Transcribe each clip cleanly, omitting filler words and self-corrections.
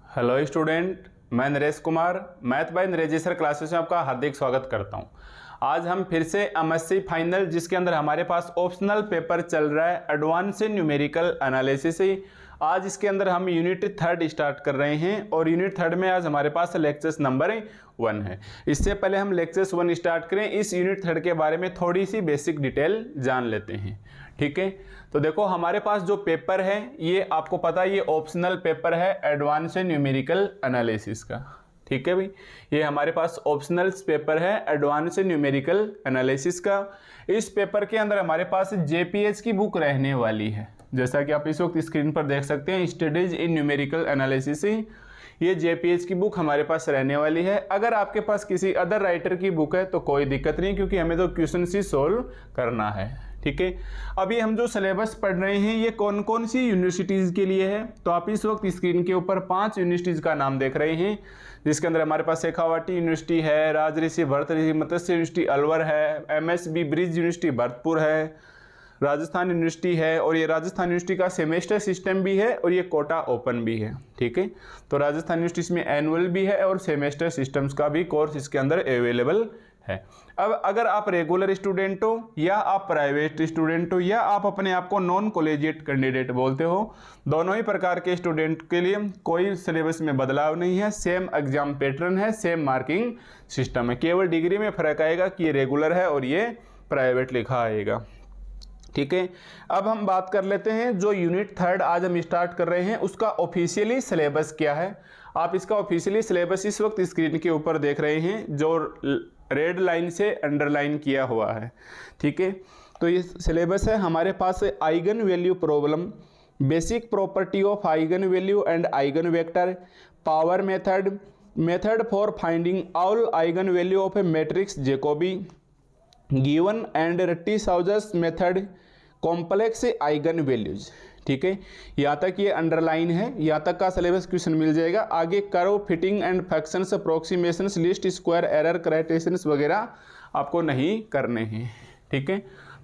Hello student, मैं Naresh Kumar math bye Naresh sir classes में आपका हार्दिक स्वागत करता हूं। आज हम फिर से एमएससी फाइनल जिसके अंदर हमारे पास ऑप्शनल पेपर चल रहा है एडवांस न्यूमेरिकल एनालिसिस ही। आज इसके अंदर हम यूनिट 3 स्टार्ट कर रहे हैं और यूनिट 3 में आज हमारे पास लेक्चर्स नंबर 1 है। इससे पहले हम लेक्चर्स 1 स्टार्ट करें, इस यूनिट 3 के बारे में थोड़ी सी बेसिक डिटेल जान लेते हैं। ठीक है, तो देखो हमारे पास जो पेपर है ये आपको पता है ये ऑप्शनल पेपर है एडवांस न्यूमेरिकल एनालिसिस का। ठीक है भाई, ये हमारे पास ऑप्शनल पेपर है एडवांस न्यूमेरिकल एनालिसिस का। इस पेपर के अंदर हमारे पास जेपीएच की बुक रहने वाली है, जैसा कि आप इस वक्त स्क्रीन पर देख सकते हैं, स्टडीज इन न्यूमेरिकल एनालिसिस। ये जेपीएच की बुक हमारे पास रहने वाली है। अगर आपके पास किसी अदर राइटर की बुक है तो कोई दिक्कत नहीं, क्योंकि हमें तो क्वेश्चन ही सोल्व करना है। ठीक है, अभी हम जो सिलेबस पढ़ रहे हैं ये कौन कौन सी यूनिवर्सिटीज़ के लिए है, तो आप इस वक्त स्क्रीन के ऊपर 5 यूनिवर्सिटीज़ का नाम देख रहे हैं, जिसके अंदर हमारे पास शेखावाटी यूनिवर्सिटी है, राजऋषि भरत ऋषि मत्स्य यूनिवर्सिटी अलवर है, एमएसबी ब्रिज यूनिवर्सिटी भरतपुर है, राजस्थान यूनिवर्सिटी है, और ये राजस्थान यूनिवर्सिटी का सेमेस्टर सिस्टम भी है और ये कोटा ओपन भी है। ठीक है, तो राजस्थान यूनिवर्सिटी में एनुअल भी है और सेमेस्टर सिस्टम्स का भी कोर्स इसके अंदर अवेलेबल है। अब अगर आप रेगुलर स्टूडेंट हो या आप प्राइवेट स्टूडेंट हो या आप अपने आप को नॉन कॉलेजिएट कैंडिडेट बोलते हो, दोनों ही प्रकार के स्टूडेंट के लिए कोई सिलेबस में बदलाव नहीं है। सेम एग्जाम पैटर्न है, सेम मार्किंग सिस्टम है, केवल डिग्री में फर्क आएगा कि ये रेगुलर है और ये प्राइवेट लिखा आएगा। ठीक है, अब हम बात कर लेते हैं जो यूनिट 3 आज हम स्टार्ट कर रहे हैं उसका ऑफिशियली सिलेबस क्या है। आप इसका ऑफिशियली सिलेबस इस वक्त स्क्रीन के ऊपर देख रहे हैं, जो रेड लाइन से अंडरलाइन किया हुआ है। ठीक है, तो ये सिलेबस है हमारे पास eigen value problem, basic property of eigen value and eigen vector, power method, method for finding all eigen value of a matrix Jacobi, given and Rutishauser's method, complex eigen values. ठीक है, यहाँ तक ये underline है, यहाँ तक का syllabus question मिल जाएगा। आगे curve fitting and functions, approximations, least square error criterions वगैरह आपको नहीं करने हैं। ठीक है,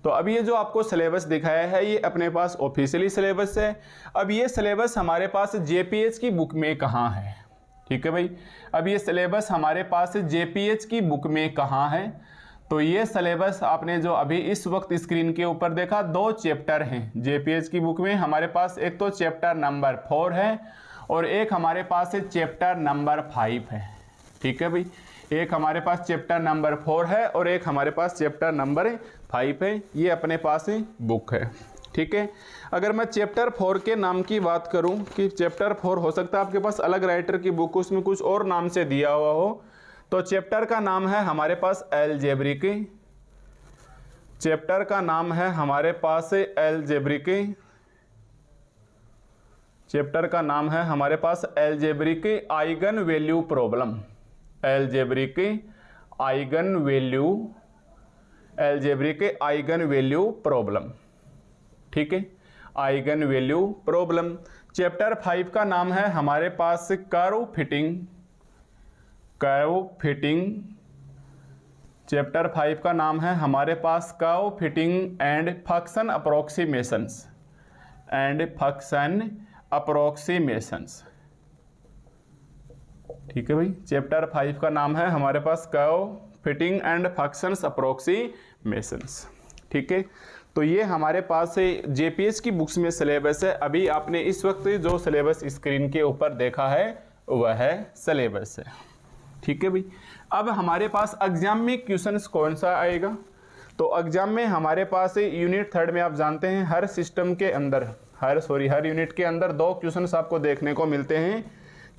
तो अब ये जो आपको सिलेबस दिखाया है ये अपने पास ऑफिशियली सिलेबस है। अब ये सिलेबस हमारे पास जेपीएच की बुक में कहाँ है? ठीक है भाई, अब ये सिलेबस हमारे पास जेपीएच की बुक में कहाँ है? तो ये सिलेबस आपने जो अभी इस वक्त स्क्रीन के ऊपर देखा, 2 चैप्टर हैं जेपीएच की बुक में हमारे पास। एक तो चैप्टर नंबर 4 है और एक हमारे पास चैप्टर नंबर 5 है। ठीक है भाई, एक हमारे पास चैप्टर नंबर 4 है और एक हमारे पास चैप्टर नंबर 5 है। ये अपने पास बुक है। ठीक है, अगर मैं चैप्टर 4 के नाम की बात करूं कि चैप्टर 4 हो सकता है आपके पास अलग राइटर की बुक उसमें कुछ और नाम से दिया हुआ हो, तो चैप्टर का नाम है हमारे पास अलजेब्रिक। चैप्टर का नाम है हमारे पास अलजेब्रिक। चैप्टर का नाम है हमारे पास algebraic eigen value problem. Algebraic eigen value, algebraic eigen value problem. ठीक है, आइगन वैल्यू प्रॉब्लम। चैप्टर 5 का नाम है हमारे पास curve fitting. Curve fitting, chapter 5 का नाम है हमारे पास curve fitting and function approximations, and function approximations. ठीक है भाई, चैप्टर 5 का नाम है हमारे पास curve fitting and functions approximations. ठीक है, तो ये हमारे पास जेपीएच की बुक्स में सिलेबस है। अभी आपने इस वक्त जो सिलेबस स्क्रीन के ऊपर देखा है वह सिलेबस है। ठीक है भाई, अब हमारे पास एग्जाम में क्वेश्चंस कौन सा आएगा? तो एग्जाम में हमारे पास यूनिट 3 में आप जानते हैं हर सिस्टम के अंदर हर यूनिट के अंदर 2 क्वेश्चंस आपको देखने को मिलते हैं।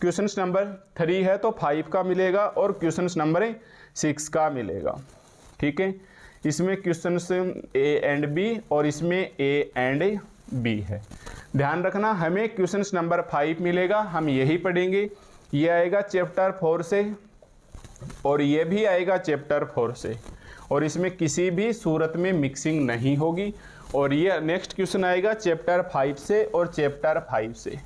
क्वेश्चंस नंबर 3 है तो 5 का मिलेगा और क्वेश्चंस नंबर 6 का मिलेगा। ठीक है, इसमें क्वेश्चंस ए एंड बी और इसमें ए एंड बी है। ध्यान रखना, हमें क्वेश्चंस नंबर 5 मिलेगा, हम यही पढ़ेंगे। ये आएगा चैप्टर 4 से और ये भी आएगा चैप्टर 4 से, और इसमें किसी भी सूरत में मिक्सिंग नहीं होगी। और ये नेक्स्ट क्वेश्चन आएगा चैप्टर 5 से और चैप्टर 5 से,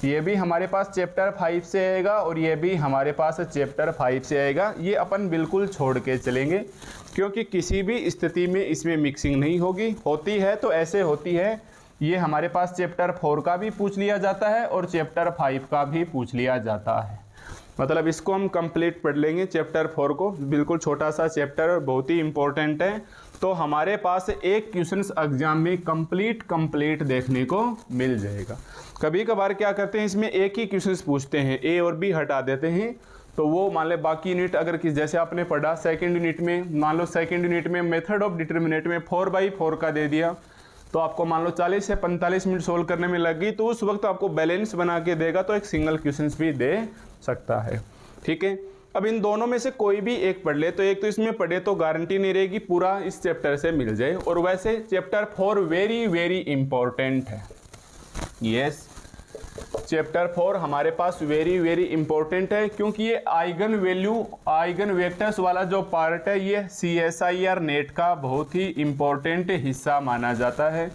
ये भी हमारे पास चैप्टर 5 से आएगा और ये भी हमारे पास चैप्टर 5 से आएगा। ये अपन बिल्कुल छोड़ के चलेंगे, क्योंकि किसी भी स्थिति में इसमें मिक्सिंग नहीं होगी। होती है तो ऐसे होती है ये हमारे पास चैप्टर 4 का भी पूछ लिया जाता है और चैप्टर 5 का भी पूछ लिया जाता है। मतलब इसको हम कंप्लीट पढ़ लेंगे चैप्टर 4 को, बिल्कुल छोटा सा चैप्टर और बहुत ही इंपॉर्टेंट है। तो हमारे पास एक क्वेश्चन एग्जाम में कंप्लीट देखने को मिल जाएगा। कभी कभार क्या करते हैं, इसमें एक ही क्वेश्चन पूछते हैं, ए और बी हटा देते हैं, तो वो मान ले बाकी यूनिट अगर जैसे आपने पढ़ा सेकंड यूनिट में, मान लो सेकंड यूनिट में मेथड ऑफ डिटरमिनेट में 4/4 का दे दिया, तो आपको मान लो 40 से 45 मिनट सोल्व करने में लगी, तो उस वक्त आपको बैलेंस बना के देगा, तो एक सिंगल क्वेश्चन भी दे सकता है। ठीक है, अब इन दोनों में से कोई भी एक पढ़ ले, तो एक तो इसमें पढ़े तो गारंटी नहीं रहेगी पूरा इस चैप्टर से मिल जाए। और वैसे चैप्टर 4 वेरी इंपॉर्टेंट है। यस, चैप्टर 4 हमारे पास वेरी इंपॉर्टेंट है, क्योंकि ये आइगन वैल्यू आइगन वेक्टर्स वाला जो पार्ट है ये CSIR नेट का बहुत ही इंपॉर्टेंट हिस्सा माना जाता है।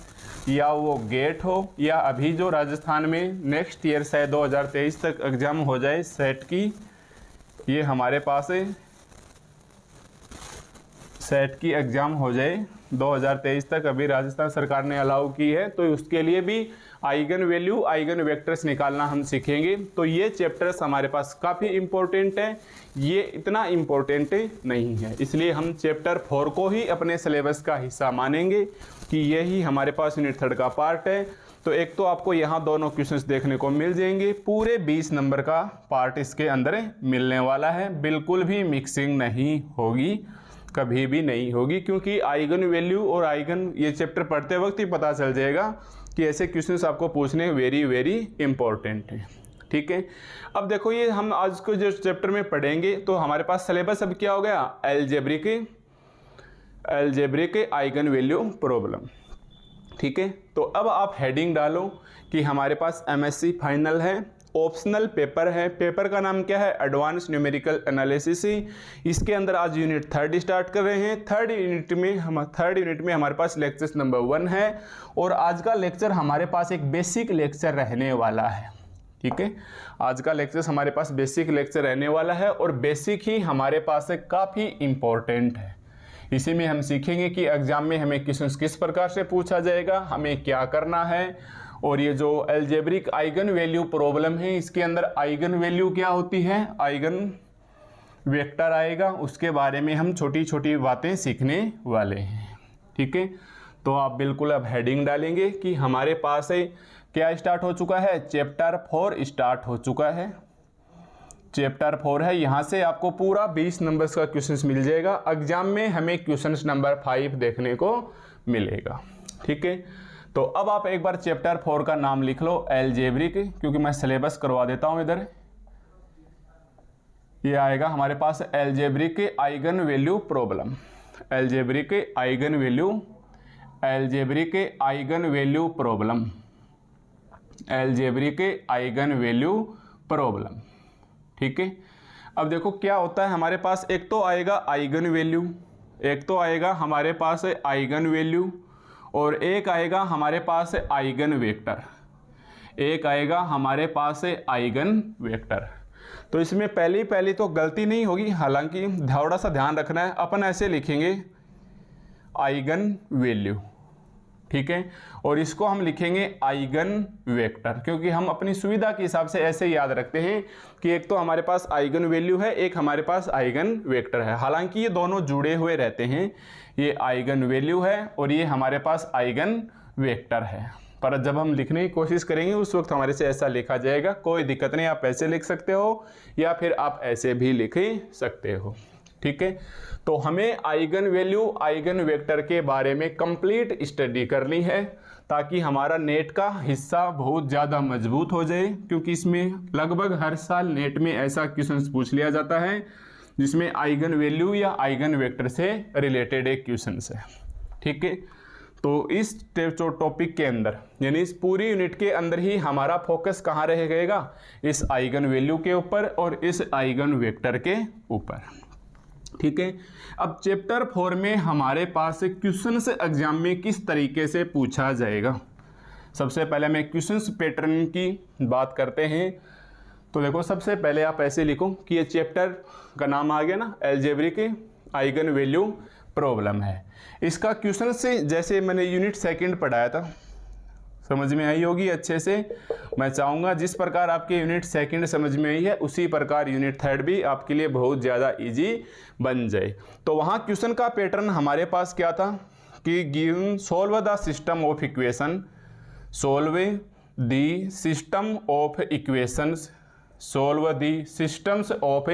या वो गेट हो या अभी जो राजस्थान में नेक्स्ट ईयर शायद 2023 तक एग्जाम हो जाए सेट की, ये हमारे पास है सेट की एग्ज़ाम हो जाए 2023 तक, अभी राजस्थान सरकार ने अलाउ की है, तो उसके लिए भी आइगन वैल्यू आइगन वेक्टर्स निकालना हम सीखेंगे। तो ये चैप्टर्स हमारे पास काफ़ी इंपॉर्टेंट है, ये इतना इम्पोर्टेंट नहीं है, इसलिए हम चैप्टर 4 को ही अपने सिलेबस का हिस्सा मानेंगे कि यही हमारे पास यूनिट 3 का पार्ट है। तो एक तो आपको यहाँ दोनों क्वेश्चंस देखने को मिल जाएंगे, पूरे 20 नंबर का पार्ट इसके अंदर मिलने वाला है, बिल्कुल भी मिक्सिंग नहीं होगी, कभी भी नहीं होगी, क्योंकि आइगन वैल्यू और आइगन ये चैप्टर पढ़ते वक्त ही पता चल जाएगा कि ऐसे क्वेश्चंस आपको पूछने वेरी इंपॉर्टेंट है। ठीक है, अब देखो ये हम आज को जो चैप्टर में पढ़ेंगे, तो हमारे पास सिलेबस अब क्या हो गया, अलजेब्रिक आइगन वैल्यू प्रॉब्लम। ठीक है, तो अब आप हेडिंग डालो कि हमारे पास MSc फाइनल है, ऑप्शनल पेपर है, पेपर का नाम क्या है, एडवांस न्यूमेरिकल एनालिसिस। इसके अंदर आज यूनिट 3 स्टार्ट कर रहे हैं। थर्ड यूनिट में हमारे पास लेक्चर नंबर 1 है, और आज का लेक्चर हमारे पास एक बेसिक लेक्चर रहने वाला है। ठीक है, आज का लेक्चर हमारे पास बेसिक लेक्चर रहने वाला है, और बेसिक ही हमारे पास काफ़ी इम्पोर्टेंट है। इसी में हम सीखेंगे कि एग्जाम में हमें क्वेश्चन किस प्रकार से पूछा जाएगा, हमें क्या करना है, और ये जो अलजेब्रिक आइगन वैल्यू प्रॉब्लम है, इसके अंदर आइगन वैल्यू क्या होती है, आइगन वेक्टर आएगा, उसके बारे में हम छोटी छोटी बातें सीखने वाले हैं। ठीक है, तो आप बिल्कुल अब हेडिंग डालेंगे कि हमारे पास है क्या स्टार्ट हो चुका है, चैप्टर 4 स्टार्ट हो चुका है। चैप्टर 4 है, यहाँ से आपको पूरा 20 नंबर्स का क्वेश्चन मिल जाएगा। एग्जाम में हमें क्वेश्चन नंबर 5 देखने को मिलेगा। ठीक है, तो अब आप एक बार चैप्टर 4 का नाम लिख लो, अलजेब्रिक, क्योंकि मैं सिलेबस करवा देता हूँ इधर। ये आएगा हमारे पास algebraic eigen value problem, algebraic eigen value problem, algebraic eigen value problem. ठीक है, अब देखो क्या होता है हमारे पास, एक तो आएगा आइगन वैल्यू, एक तो आएगा हमारे पास आइगन वैल्यू, और एक आएगा हमारे पास आइगन वेक्टर, एक आएगा हमारे पास आइगन वेक्टर। तो इसमें पहली तो गलती नहीं होगी, हालांकि थोड़ा सा ध्यान रखना है, अपन ऐसे लिखेंगे आइगन वैल्यू। ठीक है, और इसको हम लिखेंगे आइगन वेक्टर, क्योंकि हम अपनी सुविधा के हिसाब से ऐसे याद रखते हैं कि एक तो हमारे पास आइगन वैल्यू है, एक हमारे पास आइगन वेक्टर है। हालांकि ये दोनों जुड़े हुए रहते हैं, ये आइगन वैल्यू है और ये हमारे पास आइगन वेक्टर है, पर जब हम लिखने की कोशिश करेंगे उस वक्त हमारे से ऐसा लिखा जाएगा। कोई दिक्कत नहीं, आप ऐसे लिख सकते हो या फिर आप ऐसे भी लिख सकते हो। ठीक है, तो हमें आइगन वैल्यू आइगन वेक्टर के बारे में कंप्लीट स्टडी करनी है, ताकि हमारा नेट का हिस्सा बहुत ज़्यादा मजबूत हो जाए, क्योंकि इसमें लगभग हर साल नेट में ऐसा क्वेश्चन पूछ लिया जाता है जिसमें आइगन वैल्यू या आइगन वेक्टर से रिलेटेड एक क्वेश्चन है। ठीक है, तो इस जो टॉपिक के अंदर यानी इस पूरी यूनिट के अंदर ही हमारा फोकस कहाँ रहेगा, इस आइगन वैल्यू के ऊपर और इस आइगन वेक्टर के ऊपर। ठीक है, अब चैप्टर 4 में हमारे पास क्वेश्चंस एग्जाम में किस तरीके से पूछा जाएगा। सबसे पहले मैं क्वेश्चंस पैटर्न की बात करते हैं। तो देखो, सबसे पहले आप ऐसे लिखो कि ये चैप्टर का नाम आ गया ना, अलजेब्रिक आइगन वैल्यू प्रॉब्लम है। इसका क्वेश्चन से जैसे मैंने यूनिट 2 पढ़ाया था, समझ में आई होगी अच्छे से। मैं चाहूँगा जिस प्रकार आपके यूनिट सेकंड समझ में आई है उसी प्रकार यूनिट थर्ड भी आपके लिए बहुत ज़्यादा इजी बन जाए। तो वहाँ क्वेश्चन का पैटर्न हमारे पास क्या था कि given solve the system of equation, solve the system of equations, solve the systems of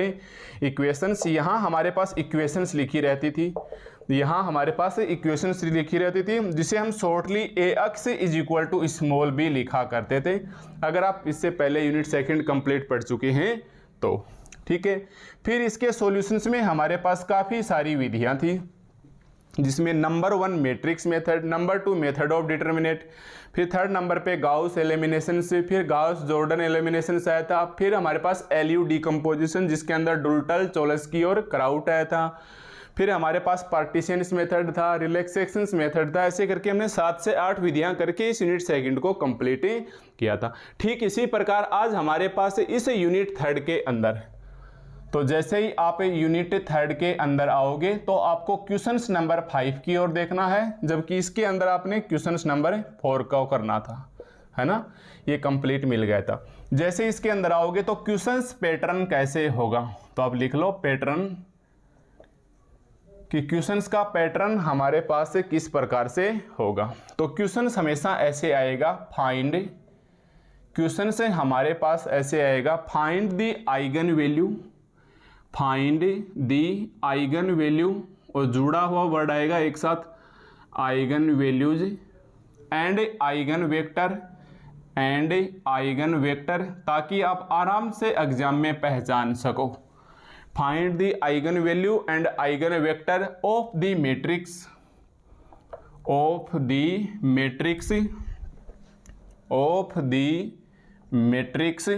equations. यहाँ हमारे पास इक्वेशंस लिखी रहती थी, यहाँ हमारे पास इक्वेशंस लिखी रहती थी जिसे हम shortly AX is equal to small b लिखा करते थे। अगर आप इससे पहले यूनिट सेकंड कंप्लीट पढ़ चुके हैं तो ठीक है। फिर इसके सॉल्यूशंस में हमारे पास काफ़ी सारी विधियाँ थी जिसमें number 1 matrix method, number 2 method of determinate, फिर थर्ड नंबर पे गाउस एलिमिनेशन से, फिर गाउस जॉर्डन एलिमिनेशन से आया था, फिर हमारे पास LU डिकम्पोजिशन जिसके अंदर डुल्टल, चोलस्की और क्राउट आया था, फिर हमारे पास पार्टीशंस मेथड था, रिलैक्सेशंस मेथड था। ऐसे करके हमने 7 से 8 विधियां करके इस यूनिट सेकंड को कंप्लीट किया था। ठीक इसी प्रकार आज हमारे पास इस यूनिट थर्ड के अंदर, तो जैसे ही आप यूनिट थर्ड के अंदर आओगे तो आपको क्वेश्चंस नंबर 5 की ओर देखना है, जबकि इसके अंदर आपने क्वेश्चंस नंबर 4 का करना था, है ना। ये कंप्लीट मिल गया था। जैसे इसके अंदर आओगे तो क्वेश्चंस पैटर्न कैसे होगा, तो आप लिख लो पैटर्न कि क्वेश्चंस का पैटर्न हमारे पास से किस प्रकार से होगा। तो क्वेश्चंस हमेशा ऐसे आएगा, फाइंड, क्वेश्चन से हमारे पास ऐसे आएगा find the eigen value, find the eigen value और जुड़ा हुआ वर्ड आएगा एक साथ eigen values and eigen vector, and eigen vector, ताकि आप आराम से एग्जाम में पहचान सको। Find the eigen value and eigen vector of the matrix, of the matrix, of the matrix,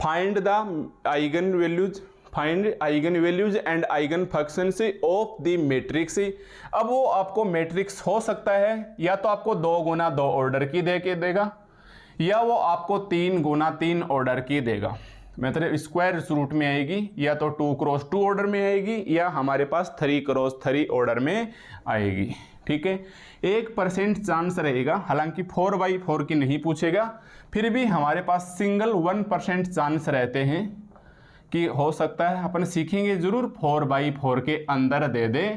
find the eigen values, find eigen values and eigen functions of the matrix. अब वो आपको मैट्रिक्स हो सकता है या तो आपको 2 गुना 2 ऑर्डर की दे के देगा, या वो आपको 3 गुना 3 ऑर्डर की देगा, मतलब स्क्वायर रूट में आएगी, या तो 2 क्रॉस 2 ऑर्डर में आएगी, या हमारे पास 3 क्रॉस 3 ऑर्डर में आएगी। ठीक है, 1% चांस रहेगा, हालांकि 4x4 की नहीं पूछेगा, फिर भी हमारे पास सिंगल 1% चांस रहते हैं कि हो सकता है। अपन सीखेंगे जरूर 4x4 के अंदर दे दे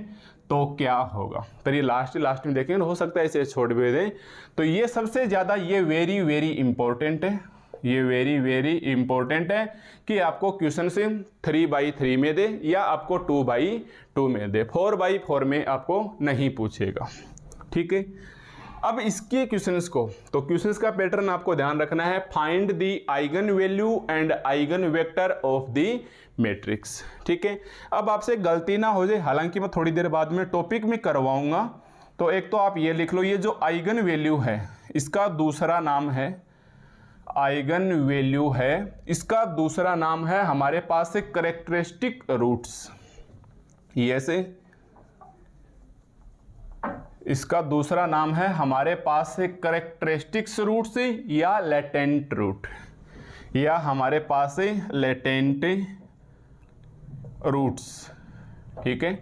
तो क्या होगा, तो ये लास्ट में देखेंगे, हो सकता है इसे छोड़ भी दे। तो ये सबसे ज़्यादा ये वेरी इंपॉर्टेंट है, ये वेरी इंपॉर्टेंट है कि आपको क्वेश्चन से 3x3 में दे या आपको 2x2 में दे, 4x4 में आपको नहीं पूछेगा। ठीक है, अब इसके क्वेश्चंस को, तो क्वेश्चंस का पैटर्न आपको ध्यान रखना है, find the eigen value and eigen vector of the matrix. ठीक है, अब आपसे गलती ना हो जाए, हालांकि मैं थोड़ी देर बाद में टॉपिक में करवाऊंगा, तो एक तो आप ये लिख लो, ये जो आइगन वैल्यू है इसका दूसरा नाम है, आइगन वैल्यू है इसका दूसरा नाम है हमारे पास से कैरेक्टरिस्टिक रूट्स, ये से इसका दूसरा नाम है हमारे पास से कैरेक्टरिस्टिक्स रूट्स या लेटेंट रूट, या हमारे पास से लेटेंट रूट्स। ठीक है,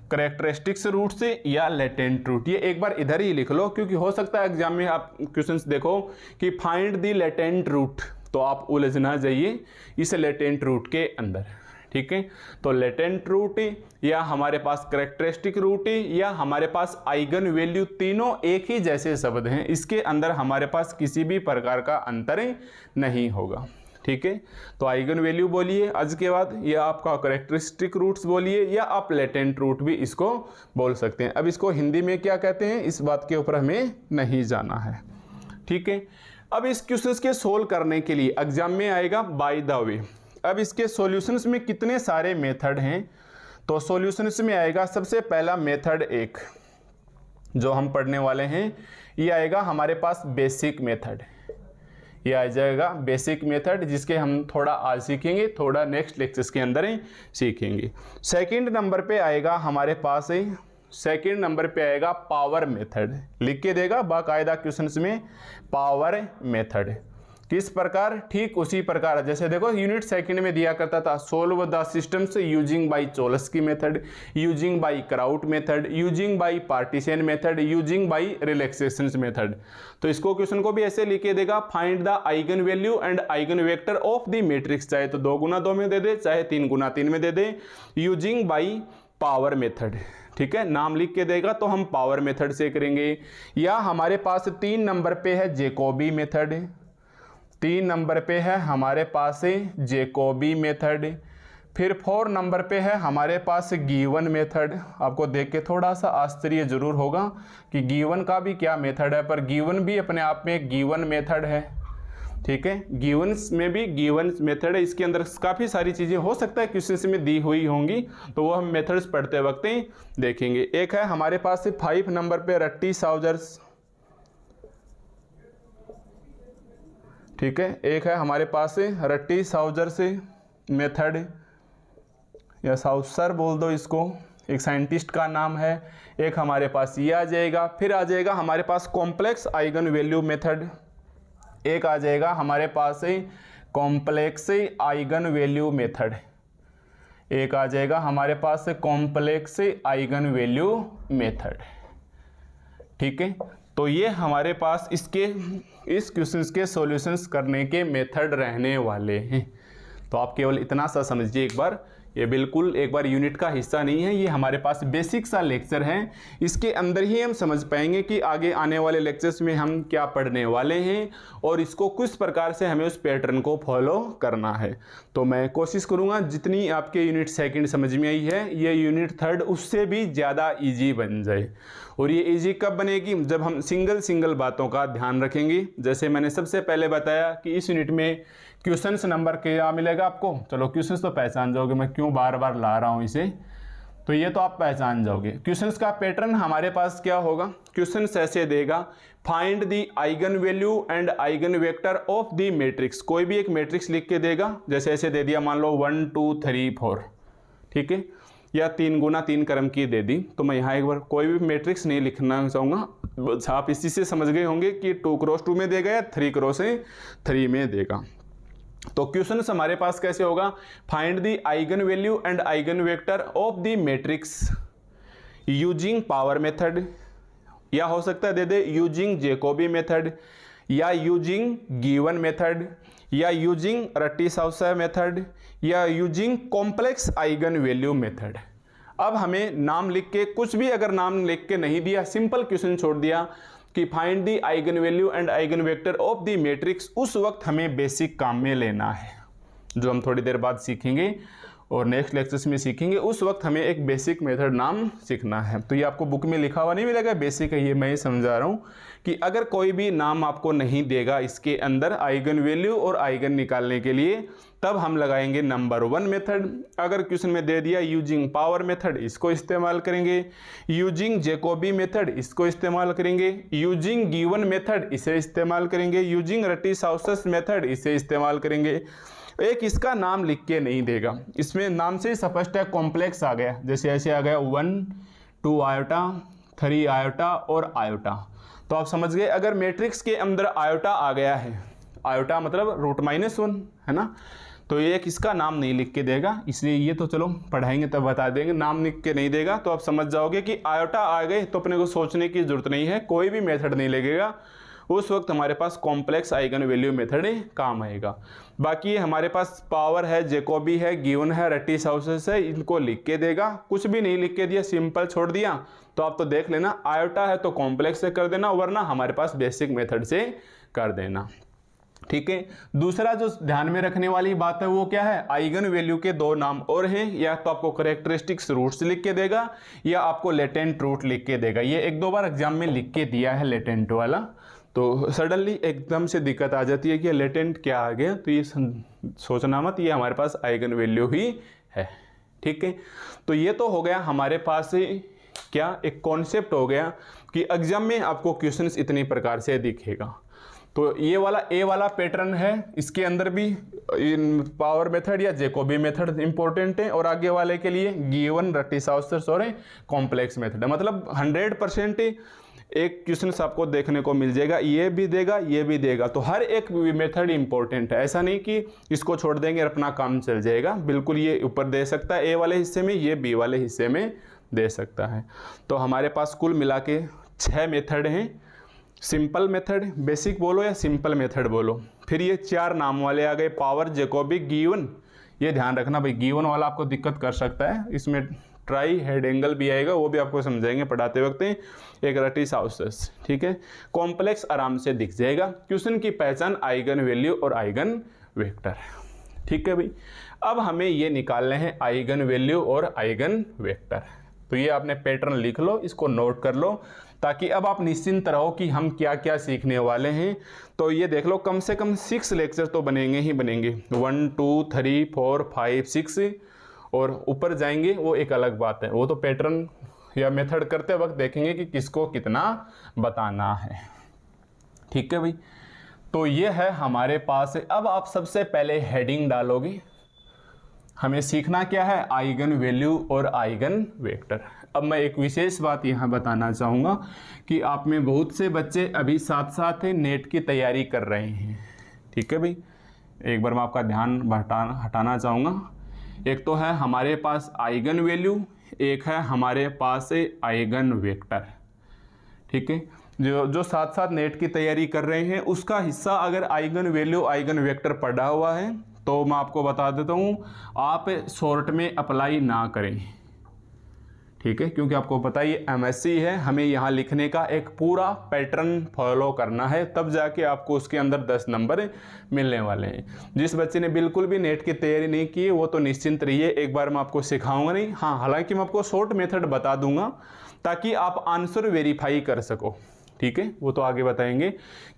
कैरेक्टरिस्टिक्स रूट्स या लेटेंट रूट, ये एक बार इधर ही लिख लो, क्योंकि हो सकता है एग्जाम में आप क्वेश्चंस देखो कि फाइंड द लेटेंट रूट, तो आप उलझ ना जाइए इस लेटेंट रूट के अंदर। ठीक है, तो लेटेंट रूट या हमारे पास कैरेक्टरिस्टिक रूट या हमारे पास आइगन वैल्यू, तीनों एक ही जैसे शब्द हैं, इसके अंदर हमारे पास किसी भी प्रकार का अंतर नहीं होगा। ठीक है, तो आइगन वैल्यू बोलिए आज के बाद, या आपका कैरेक्टरिस्टिक रूट्स बोलिए, या आप लेटेंट रूट भी इसको बोल सकते हैं। अब इसको हिंदी में क्या कहते हैं इस बात के ऊपर हमें नहीं जाना है। ठीक है, अब इस क्वेश्चन के सोल्व करने के लिए एग्जाम में आएगा बाय द वे। अब इसके सॉल्यूशंस में कितने सारे मेथड हैं, तो सॉल्यूशंस में आएगा सबसे पहला मेथड 1 जो हम पढ़ने वाले हैं, ये आएगा हमारे पास बेसिक मेथड, ये आ जाएगा बेसिक मेथड, जिसके हम थोड़ा आज सीखेंगे, थोड़ा नेक्स्ट लेक्चर्स के अंदर ही सीखेंगे। सेकंड नंबर पे आएगा हमारे पास, सेकंड नंबर पे आएगा पावर मेथड, लिख के देगा बाकायदा क्वेश्चंस में पावर मेथड। किस प्रकार, ठीक उसी प्रकार जैसे देखो यूनिट सेकंड में दिया करता था, solve the systems using by Cholesky method, using by Crout method, using by partition method, using by relaxation method. तो इसको क्वेश्चन को भी ऐसे लिख के देगा, find the eigen value and eigen vector of the matrix, चाहे तो 2 गुना 2 में दे दे, चाहे 3 गुना 3 में दे दे, यूजिंग बाय पावर मेथड। ठीक है, नाम लिख के देगा तो हम पावर मेथड से करेंगे। या हमारे पास 3 नंबर पे है जैकोबी मेथड, 3 नंबर पे है हमारे पास जैकोबी मेथड। फिर 4 नंबर पे है हमारे पास गिवन मेथड। आपको देख के थोड़ा सा आश्चर्य जरूर होगा कि गिवन का भी क्या मेथड है, पर गिवन भी अपने आप में एक गिवन मेथड है। ठीक है, गिवन्स में भी गिवन मेथड है, इसके अंदर काफ़ी सारी चीज़ें हो सकता है क्वेश्चन में दी हुई होंगी, तो वो हम मेथड्स पढ़ते वक्त ही देखेंगे। एक है हमारे पास 5 नंबर पे रट्टी-साउजर्स, ठीक है, एक है हमारे पास रट्टी-साउजर्स मेथड या साउसर बोल दो इसको, एक साइंटिस्ट का नाम है। एक हमारे पास ये आ जाएगा। फिर आ जाएगा हमारे पास कॉम्प्लेक्स आइगन वैल्यू मेथड, एक आ जाएगा हमारे पास कॉम्प्लेक्स आइगन वैल्यू मेथड, एक आ जाएगा हमारे पास कॉम्प्लेक्स आइगन वैल्यू मेथड। ठीक है, तो ये हमारे पास इसके इस क्वेश्चंस के सॉल्यूशंस करने के मेथड रहने वाले हैं। तो आप केवल इतना सा समझिए एक बार, ये बिल्कुल एक बार यूनिट का हिस्सा नहीं है, ये हमारे पास बेसिक सा लेक्चर है। इसके अंदर ही हम समझ पाएंगे कि आगे आने वाले लेक्चर्स में हम क्या पढ़ने वाले हैं और इसको किस प्रकार से हमें उस पैटर्न को फॉलो करना है। तो मैं कोशिश करूँगा जितनी आपके यूनिट सेकंड समझ में आई है, ये यूनिट थर्ड उससे भी ज़्यादा ईजी बन जाए। और ये ईजी कब बनेगी, जब हम सिंगल बातों का ध्यान रखेंगे। जैसे मैंने सबसे पहले बताया कि इस यूनिट में क्वेश्चंस नंबर क्या मिलेगा आपको, चलो क्वेश्चंस तो पहचान जाओगे, मैं क्यों बार बार ला रहा हूँ इसे, तो ये तो आप पहचान जाओगे। क्वेश्चंस का पैटर्न हमारे पास क्या होगा, क्वेश्चंस ऐसे देगा, find the eigen value and eigen vector of the matrix. कोई भी एक मैट्रिक्स लिख के देगा, जैसे ऐसे दे दिया, मान लो 1 2 3 4, ठीक है, या 3 गुना 3 क्रम की दे दी। तो मैं यहाँ एक बार कोई भी मैट्रिक्स नहीं लिखना चाहूँगा, आप इसी से समझ गए होंगे कि 2 क्रॉस 2 में देगा या 3 क्रॉस 3 में देगा। तो क्वेश्चन हमारे पास कैसे होगा, find the eigen value and eigen vector of the matrix using power method, या हो सकता है दे दे यूजिंग जैकोबी मेथड, या यूजिंग गिवन मेथड, या यूजिंग रट्टी-साउजर मेथड, या using complex eigen value method. अब हमें नाम लिख के, कुछ भी अगर नाम लिख के नहीं दिया, सिंपल क्वेश्चन छोड़ दिया कि find the eigen value and eigen vector of the matrix, उस वक्त हमें बेसिक काम में लेना है, जो हम थोड़ी देर बाद सीखेंगे और नेक्स्ट लेक्चर्स में सीखेंगे। उस वक्त हमें एक बेसिक मेथड नाम सीखना है। तो ये आपको बुक में लिखा हुआ नहीं मिलेगा, बेसिक है ये, मैं ये समझा रहा हूँ कि अगर कोई भी नाम आपको नहीं देगा इसके अंदर आइगन वैल्यू और आइगन निकालने के लिए, तब हम लगाएंगे नंबर 1 मेथड। अगर क्वेश्चन में दे दिया यूजिंग पावर मेथड, इसको इस्तेमाल करेंगे, यूजिंग जैकोबी मेथड इसको इस्तेमाल करेंगे, यूजिंग गिवन मेथड इसे इस्तेमाल करेंगे, यूजिंग रट्टी-साउजर मेथड इसे इस्तेमाल करेंगे। एक इसका नाम लिख के नहीं देगा, इसमें नाम से ही स्पष्ट है, कॉम्प्लेक्स आ गया, जैसे ऐसे आ गया 1 2 आयोटा 3 आयोटा और आयोटा। तो आप समझ गए, अगर मैट्रिक्स के अंदर आयोटा आ गया है, आयोटा मतलब √-1 है ना, तो ये एक इसका नाम नहीं लिख के देगा, इसलिए ये तो चलो पढ़ाएंगे तब बता देंगे। नाम लिख के नहीं देगा तो आप समझ जाओगे कि आयोटा आ गए तो अपने को सोचने की जरूरत नहीं है, कोई भी मेथड नहीं लगेगा, उस वक्त हमारे पास कॉम्प्लेक्स आइगन वैल्यू मेथड काम आएगा। बाकी हमारे पास पावर है, जैकोबी है, गिवन है, रट्टी-साउजर है, इनको लिख के देगा। कुछ भी नहीं लिख के दिया, सिंपल छोड़ दिया, तो आप तो देख लेना, आयोटा है तो कॉम्प्लेक्स से कर देना, वरना हमारे पास बेसिक मेथड से कर देना। ठीक है, दूसरा जो ध्यान में रखने वाली बात है वो क्या है, आइगन वैल्यू के 2 नाम और हैं, या तो आपको करेक्टरिस्टिक्स रूट्स लिख के देगा या आपको लेटेंट रूट लिख के देगा। ये 1-2 बार एग्जाम में लिख के दिया है लेटेंट वाला, तो सडनली एकदम से दिक्कत आ जाती है कि लेटेंट क्या आ गया, तो ये सोचना मत, ये हमारे पास आइगन वैल्यू ही है। ठीक है, तो ये तो हो गया हमारे पास क्या एक कॉन्सेप्ट हो गया कि एग्जाम में आपको क्वेश्चंस इतनी प्रकार से दिखेगा। तो ये वाला ए वाला पैटर्न है, इसके अंदर भी पावर मेथड या जैकोबी मेथड इंपॉर्टेंट है, और आगे वाले के लिए गिवन रट्टी-साउजर और कॉम्प्लेक्स मेथड है। मतलब 100% एक क्वेश्चन आपको देखने को मिल जाएगा, ये भी देगा ये भी देगा, तो हर एक मेथड इंपॉर्टेंट है। ऐसा नहीं कि इसको छोड़ देंगे और अपना काम चल जाएगा, बिल्कुल ये ऊपर दे सकता है ए वाले हिस्से में, ये बी वाले हिस्से में दे सकता है। तो हमारे पास कुल मिला के 6 मेथड हैं। सिंपल मेथड, बेसिक बोलो या सिंपल मेथड बोलो। फिर ये 4 नाम वाले आ गए, पावर, जैकोबिक, गिवन। ये ध्यान रखना भाई, गिवन वाला आपको दिक्कत कर सकता है, इसमें ट्राई हेड एंगल भी आएगा, वो भी आपको समझाएंगे पढ़ाते वक्त। एक रटिस हाउसेस, ठीक है। कॉम्प्लेक्स आराम से दिख जाएगा। क्वेश्चन की पहचान आइगन वैल्यू और आइगन वेक्टर, ठीक है भाई। अब हमें ये निकालने हैं आइगन वैल्यू और आइगन वेक्टर। तो ये आपने पैटर्न लिख लो, इसको नोट कर लो, ताकि अब आप निश्चिंत रहो कि हम क्या क्या सीखने वाले हैं। तो ये देख लो, कम से कम 6 लेक्चर तो बनेंगे ही बनेंगे, 1 2 3 4 5 6, और ऊपर जाएंगे वो एक अलग बात है, वो तो पैटर्न या मेथड करते वक्त देखेंगे कि किसको कितना बताना है, ठीक है भाई। तो ये है हमारे पास। अब आप सबसे पहले हेडिंग डालोगे, हमें सीखना क्या है, आइगन वैल्यू और आइगन वेक्टर। अब मैं एक विशेष बात यहाँ बताना चाहूँगा कि आप में बहुत से बच्चे अभी साथ साथ नेट की तैयारी कर रहे हैं, ठीक है भाई। एक बार मैं आपका ध्यान हटाना चाहूँगा। एक तो है हमारे पास आइगन वैल्यू, एक है हमारे पास आइगन वेक्टर, ठीक है। जो साथ साथ नेट की तैयारी कर रहे हैं, उसका हिस्सा अगर आइगन वैल्यू आइगन वेक्टर पढ़ा हुआ है तो मैं आपको बता देता हूँ, आप शॉर्ट में अप्लाई ना करें, ठीक है। क्योंकि आपको पता है ये एमएससी है, हमें यहाँ लिखने का एक पूरा पैटर्न फॉलो करना है, तब जाके आपको उसके अंदर 10 नंबर मिलने वाले हैं। जिस बच्चे ने बिल्कुल भी नेट की तैयारी नहीं की वो तो निश्चिंत रहिए, एक बार मैं आपको सिखाऊंगा नहीं। हाँ, हालांकि मैं आपको शॉर्ट मेथड बता दूंगा ताकि आप आंसर वेरीफाई कर सको, ठीक है। वो तो आगे बताएंगे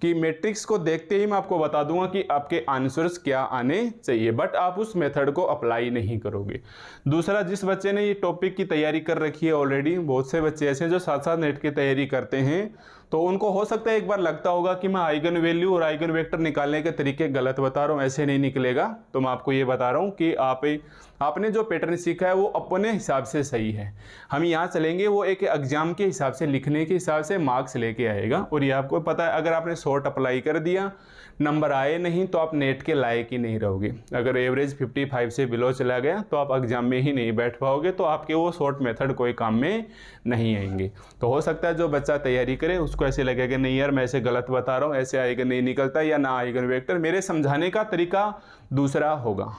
कि मैट्रिक्स को देखते ही मैं आपको बता दूंगा कि आपके आंसर्स क्या आने चाहिए, बट आप उस मेथड को अप्लाई नहीं करोगे। दूसरा, जिस बच्चे ने ये टॉपिक की तैयारी कर रखी है ऑलरेडी, बहुत से बच्चे ऐसे हैं जो साथ साथ नेट की तैयारी करते हैं, तो उनको हो सकता है एक बार लगता होगा कि मैं आइगन वैल्यू और आइगन वेक्टर निकालने के तरीके गलत बता रहा हूँ, ऐसे नहीं निकलेगा। तो मैं आपको ये बता रहा हूँ कि आपने जो पैटर्न सीखा है वो अपने हिसाब से सही है। हम यहाँ चलेंगे वो एक एग्जाम के हिसाब से, लिखने के हिसाब से मार्क्स लेके आएगा। और ये आपको पता है, अगर आपने शॉर्ट अप्लाई कर दिया, नंबर आए नहीं, तो आप नेट के लायक ही नहीं रहोगे। अगर एवरेज 55 से बिलो चला गया तो आप एग्जाम में ही नहीं बैठ पाओगे, तो आपके वो शॉर्ट मेथड कोई काम में नहीं आएंगे। तो हो सकता है जो बच्चा तैयारी करे उसको ऐसे लगेगा नहीं यार मैं ऐसे गलत बता रहा हूँ, ऐसे आइगन नहीं निकलता या ना आइगन वेक्टर, मेरे समझाने का तरीका दूसरा होगा।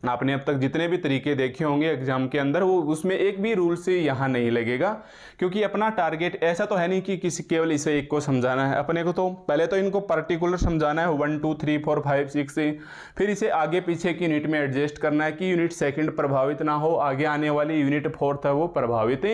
आपने अब तक जितने भी तरीके देखे होंगे एग्जाम के अंदर, वो उसमें एक भी रूल से यहाँ नहीं लगेगा, क्योंकि अपना टारगेट ऐसा तो है नहीं कि किसी केवल इसे एक को समझाना है। अपने को तो पहले तो इनको पर्टिकुलर समझाना है, 1 2 3 4 5 6 से, फिर इसे आगे पीछे की यूनिट में एडजस्ट करना है कि यूनिट सेकंड प्रभावित ना हो, आगे आने वाली यूनिट 4th है वो प्रभावित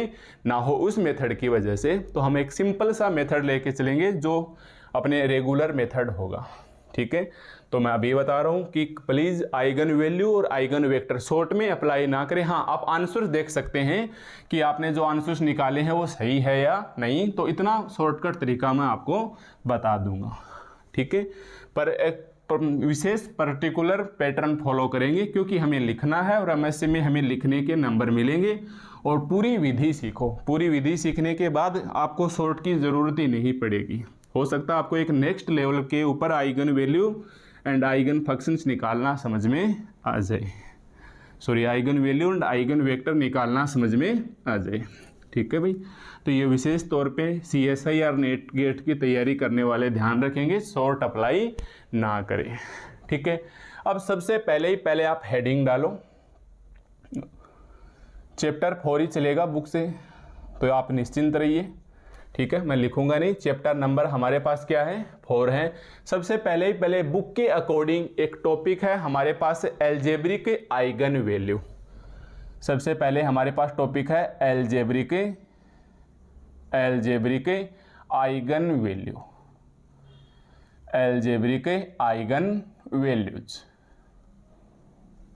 ना हो उस मेथड की वजह से। तो हम एक सिंपल सा मेथड लेके चलेंगे जो अपने रेगुलर मेथड होगा, ठीक है। तो मैं अभी बता रहा हूं कि प्लीज़ आइगन वैल्यू और आइगन वेक्टर शॉर्ट में अप्लाई ना करें। हाँ, आप आंसर्स देख सकते हैं कि आपने जो आंसर्स निकाले हैं वो सही है या नहीं, तो इतना शॉर्टकट तरीका मैं आपको बता दूंगा, ठीक है। पर एक विशेष पर्टिकुलर पैटर्न फॉलो करेंगे, क्योंकि हमें लिखना है और एमएससी में हमें लिखने के नंबर मिलेंगे। और पूरी विधि सीखो, पूरी विधि सीखने के बाद आपको शॉर्ट की ज़रूरत ही नहीं पड़ेगी। हो सकता है आपको एक नेक्स्ट लेवल के ऊपर eigen value and eigen functions निकालना समझ में आ जाए, sorry eigen value and eigen vector निकालना समझ में आ जाए, ठीक है भाई। तो ये विशेष तौर पे CSI और नेट गेट की तैयारी करने वाले ध्यान रखेंगे, शॉर्ट अप्लाई ना करें, ठीक है। अब सबसे पहले आप हेडिंग डालो, चैप्टर 4 ही चलेगा बुक से, तो आप निश्चिंत रहिए, ठीक है। मैं लिखूंगा नहीं, चैप्टर नंबर हमारे पास क्या है, 4 है। सबसे पहले बुक के अकॉर्डिंग एक टॉपिक है हमारे पास अलजेब्रिक आइगन वैल्यू। सबसे पहले हमारे पास टॉपिक है algebraic eigen value, algebraic eigen values,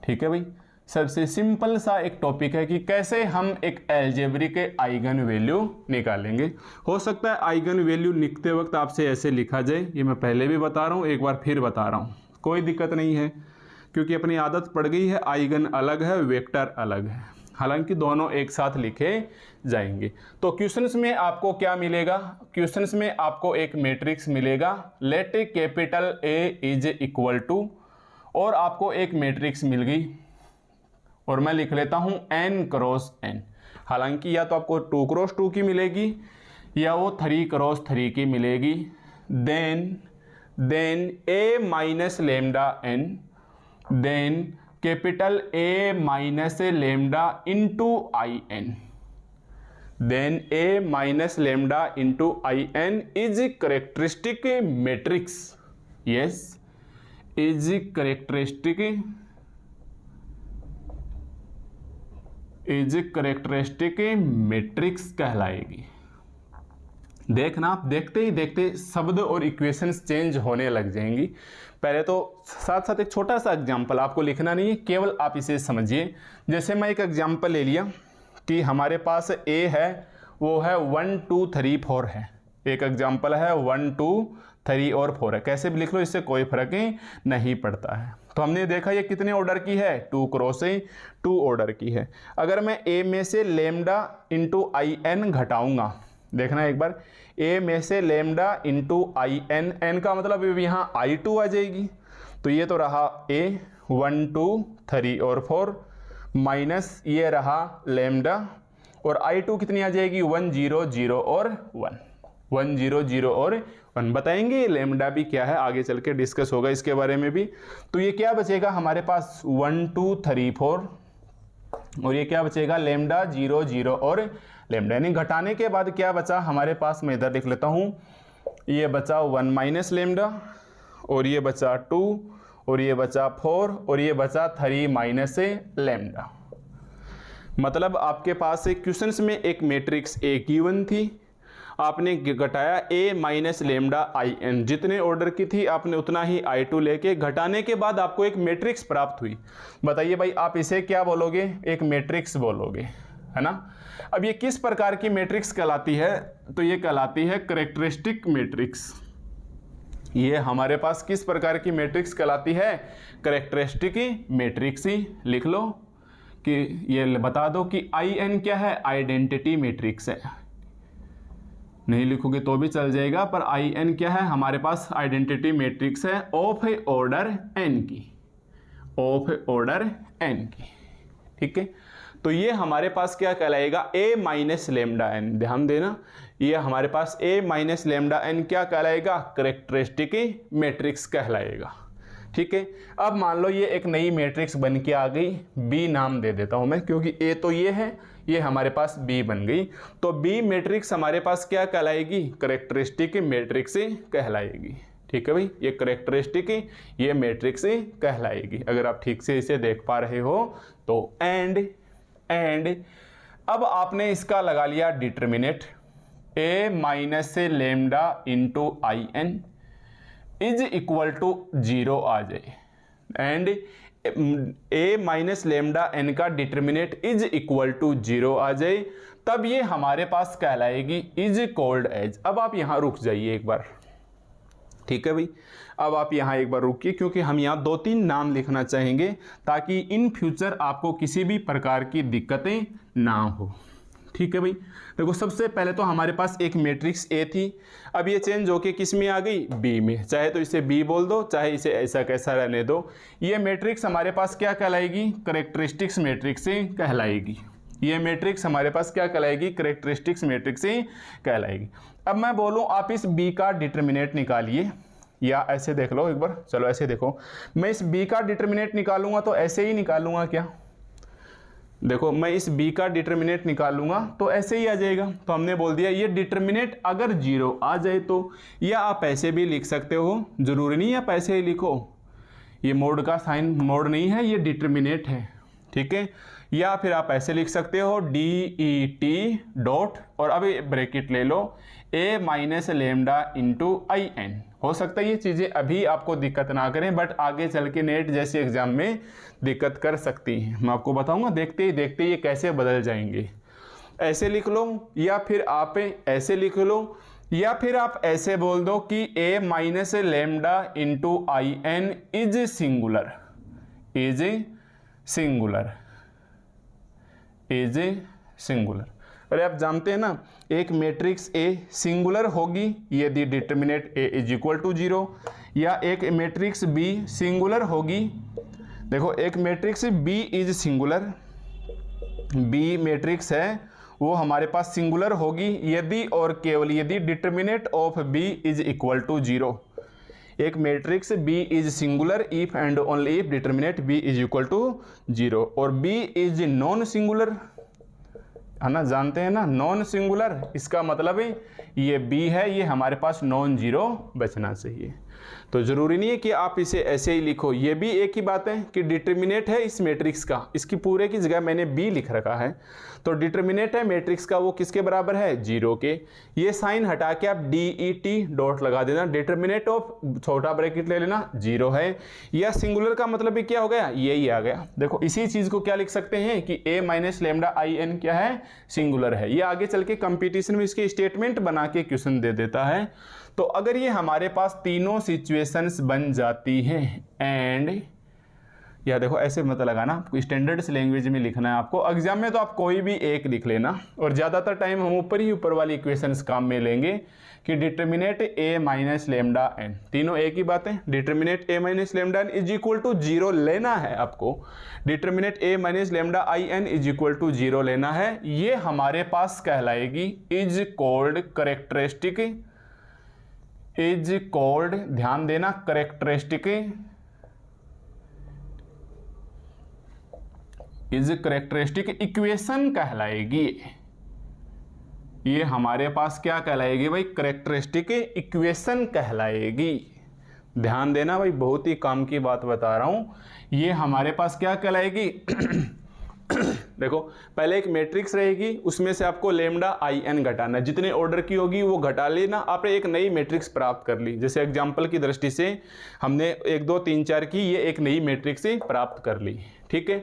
ठीक है भाई। सबसे सिंपल सा एक टॉपिक है कि कैसे हम एक अलजेब्रिक आइगन वैल्यू निकालेंगे। हो सकता है आइगन वैल्यू लिखते वक्त आपसे ऐसे लिखा जाए, ये मैं पहले भी बता रहा हूँ, एक बार फिर बता रहा हूँ, कोई दिक्कत नहीं है, क्योंकि अपनी आदत पड़ गई है, आइगन अलग है वेक्टर अलग है। हालांकि दोनों एक साथ लिखे जाएंगे। तो क्वेश्चंस में आपको क्या मिलेगा, क्वेश्चंस में आपको एक मैट्रिक्स मिलेगा, let capital A is equal to, और आपको एक मैट्रिक्स मिल गई और मैं लिख लेता हूं n क्रॉस n। हालांकि या तो आपको 2 क्रॉस 2 की मिलेगी या वो 3 क्रॉस 3 की मिलेगी। Then a minus lambda n, then capital A minus lambda into I N, then A minus lambda into I N is characteristic matrix. Yes, is characteristic matrix कहलाएगी। देखना, आप देखते ही देखते शब्द और इक्वेशंस चेंज होने लग जाएंगी। पहले तो साथ साथ एक छोटा सा एग्जांपल, आपको लिखना नहीं है, केवल आप इसे समझिए। जैसे मैं एक एग्जांपल ले लिया कि हमारे पास A है, वो है 1 2 3 4 है। एक एग्जांपल है 1 2 3 और 4 है, कैसे भी लिख लो, इससे कोई फर्क ही नहीं पड़ता है। तो हमने देखा ये कितने ऑर्डर की है, 2 क्रॉस 2 ऑर्डर की है। अगर मैं A में से लेमडा इंटू आई एन घटाऊंगा, देखना एक बार, A में से lambda into I n, n का मतलब यहाँ I2 आ जाएगी। तो ये तो रहा A 1 2 3 और 4 माइनस ये रहा लेमडा, और I2 कितनी आ जाएगी 1 0 0 और 1, 1 0 0 और 1। बताएंगे लेमडा भी क्या है, आगे चल के डिस्कस होगा इसके बारे में भी। तो ये क्या बचेगा हमारे पास 1 2 3 4, और ये क्या बचेगा लेमडा 0 0 और लेमडा, यानी घटाने के बाद क्या बचा हमारे पास, मैं इधर लिख लेता हूँ, ये बचा 1 माइनस लेमडा, और ये बचा 2, और ये बचा 4, और ये बचा 3 माइनस लेमडा। मतलब आपके पास एक क्वेश्चंस में एक मैट्रिक्स A गिवन थी, आपने घटाया A minus lambda I n, जितने ऑर्डर की थी आपने उतना ही I2 लेके घटाने के बाद आपको एक मैट्रिक्स प्राप्त हुई। बताइए भाई, आप इसे क्या बोलोगे, एक मैट्रिक्स बोलोगे, है ना। अब ये किस प्रकार की मैट्रिक्स कहलाती है, तो ये कहलाती है करेक्टरिस्टिक मैट्रिक्स। ये हमारे पास किस प्रकार की मैट्रिक्स कहलाती है, करेक्टरिस्टिक मैट्रिक्स ही लिख लो। कि ये बता दो कि आई एन क्या है, आइडेंटिटी मैट्रिक्स है। नहीं लिखोगे तो भी चल जाएगा, पर आई एन क्या है, हमारे पास आइडेंटिटी मैट्रिक्स है ऑफ ऑर्डर एन की, ऑफ ऑर्डर एन की। ठीक है, तो ये हमारे पास क्या कहलाएगा, A माइनस लेमडा एन। ध्यान देना, ये हमारे पास A माइनस लेमडा एन क्या कहलाएगा, करेक्टरिस्टिक मैट्रिक्स कहलाएगा। ठीक है, अब मान लो ये एक नई मैट्रिक्स बन के आ गई, B नाम दे देता हूं मैं, क्योंकि A तो ये है, ये हमारे पास B बन गई। तो B मैट्रिक्स हमारे पास क्या कहलाएगी, करेक्टरिस्टिक मैट्रिक्स कहलाएगी। ठीक है भाई, ये करेक्टरिस्टिक ये मैट्रिक्स कहलाएगी, अगर आप ठीक से इसे देख पा रहे हो तो। एंड अब आपने इसका लगा लिया डिटर्मिनेट, A माइनस से lambda into I N is equal to 0 आ जाए, and A minus lambda n का डिटर्मिनेट इज इक्वल टू 0 आ जाए, तब ये हमारे पास कहलाएगी इज कॉल्ड एज। अब आप यहां रुक जाइए एक बार। ठीक है भाई, अब आप यहाँ एक बार रुकिए, क्योंकि हम यहाँ 2-3 नाम लिखना चाहेंगे ताकि इन फ्यूचर आपको किसी भी प्रकार की दिक्कतें ना हो। ठीक है भाई, देखो सबसे पहले तो हमारे पास एक मैट्रिक्स A थी, अब ये चेंज होके किस में आ गई, B में। चाहे तो इसे B बोल दो, चाहे इसे ऐसा कैसा रहने दो। ये मैट्रिक्स हमारे पास क्या कहलाएगी, करेक्टरिस्टिक्स मैट्रिक्स कहलाएगी। ये मैट्रिक्स हमारे पास क्या कहलाएगी, करेक्टरिस्टिक्स मैट्रिक्स कहलाएगी। अब मैं बोलूँ आप इस B का डिटर्मिनेट निकालिए, या ऐसे देख लो एक बार, चलो ऐसे देखो, मैं इस B का डिटर्मिनेट निकालूंगा तो ऐसे ही निकालूंगा क्या, देखो मैं इस B का डिटर्मिनेट निकालूंगा तो ऐसे ही आ जाएगा। तो हमने बोल दिया ये डिटर्मिनेट अगर 0 आ जाए तो, या आप ऐसे भी लिख सकते हो, जरूरी नहीं आप ऐसे ही लिखो, ये मोड का साइन मोड नहीं है, ये डिटर्मिनेट है। ठीक है, या फिर आप ऐसे लिख सकते हो DET डॉट, और अब ब्रैकेट ले लो, A minus lambda into I n. हो सकता है ये चीज़ें अभी आपको दिक्कत ना करें, बट आगे चल के नेट जैसे एग्जाम में दिक्कत कर सकती हैं। मैं आपको बताऊंगा, देखते ही देखते ये कैसे बदल जाएंगे। ऐसे लिख लो, या फिर आप ऐसे लिख लो, या फिर आप ऐसे बोल दो कि A minus lambda into I N is singular, is singular, is singular. अरे आप जानते हैं ना, एक मैट्रिक्स ए सिंगुलर होगी यदि determinant A is equal to 0, या एक मैट्रिक्स बी सिंगुलर होगी। देखो एक matrix B is singular, B matrix है वो हमारे पास सिंगुलर होगी यदि और केवल यदि determinant of B is equal to 0। एक matrix B is singular if and only if determinant B is equal to 0, और बी इज नॉन सिंगुलर, है ना, जानते हैं ना नॉन सिंगुलर, इसका मतलब है ये बी है, ये हमारे पास नॉन जीरो बचना चाहिए। तो जरूरी नहीं है कि आप इसे ऐसे ही लिखो, ये भी एक ही बात है कि डिटर्मिनेंट है इस मैट्रिक्स का, इसकी पूरे की जगह मैंने बी लिख रखा है, तो डिटर्मिनेंट है मैट्रिक्स का वो किसके बराबर है, 0 के। ये साइन हटा के आप DET डॉट लगा देना, डिटर्मिनेंट ऑफ छोटा ब्रैकेट ले लेना 0 है, या सिंगुलर का मतलब भी क्या हो गया, यही आ गया। देखो इसी चीज को क्या लिख सकते हैं कि a माइनस लेमडा IN क्या है, सिंगुलर है। ये आगे चल के कंपटीशन में इसके स्टेटमेंट बना के क्वेश्चन दे देता है। तो अगर ये हमारे पास तीनों सिचुएशंस बन जाती हैं एंड, या देखो ऐसे मत लगाना, स्टैंडर्ड लैंग्वेज में लिखना है आपको, एग्जाम में तो आप कोई भी एक लिख लेना, और ज़्यादातर टाइम हम ऊपर ही ऊपर वाली इक्वेशंस काम में लेंगे कि determinant a minus lambda n, तीनों एक ही बात है, determinant a minus lambda n is equal to 0 लेना है आपको, determinant a minus lambda IN is equal to 0 लेना है। ये हमारे पास कहलाएगी is called characteristic, is called, ध्यान देना, करेक्टरिस्टिक, इज करेक्टरिस्टिक इक्वेशन कहलाएगी। ये हमारे पास क्या कहलाएगी भाई, करेक्टरिस्टिक इक्वेशन कहलाएगी। ध्यान देना भाई, बहुत ही काम की बात बता रहा हूं। ये हमारे पास क्या कहलाएगी देखो पहले एक मैट्रिक्स रहेगी, उसमें से आपको लेमडा IN घटाना, जितने ऑर्डर की होगी वो घटा लेना, आपने एक नई मैट्रिक्स प्राप्त कर ली। जैसे एग्जांपल की दृष्टि से हमने 1 2 3 4 की, ये एक नई मैट्रिक्स प्राप्त कर ली, ठीक है।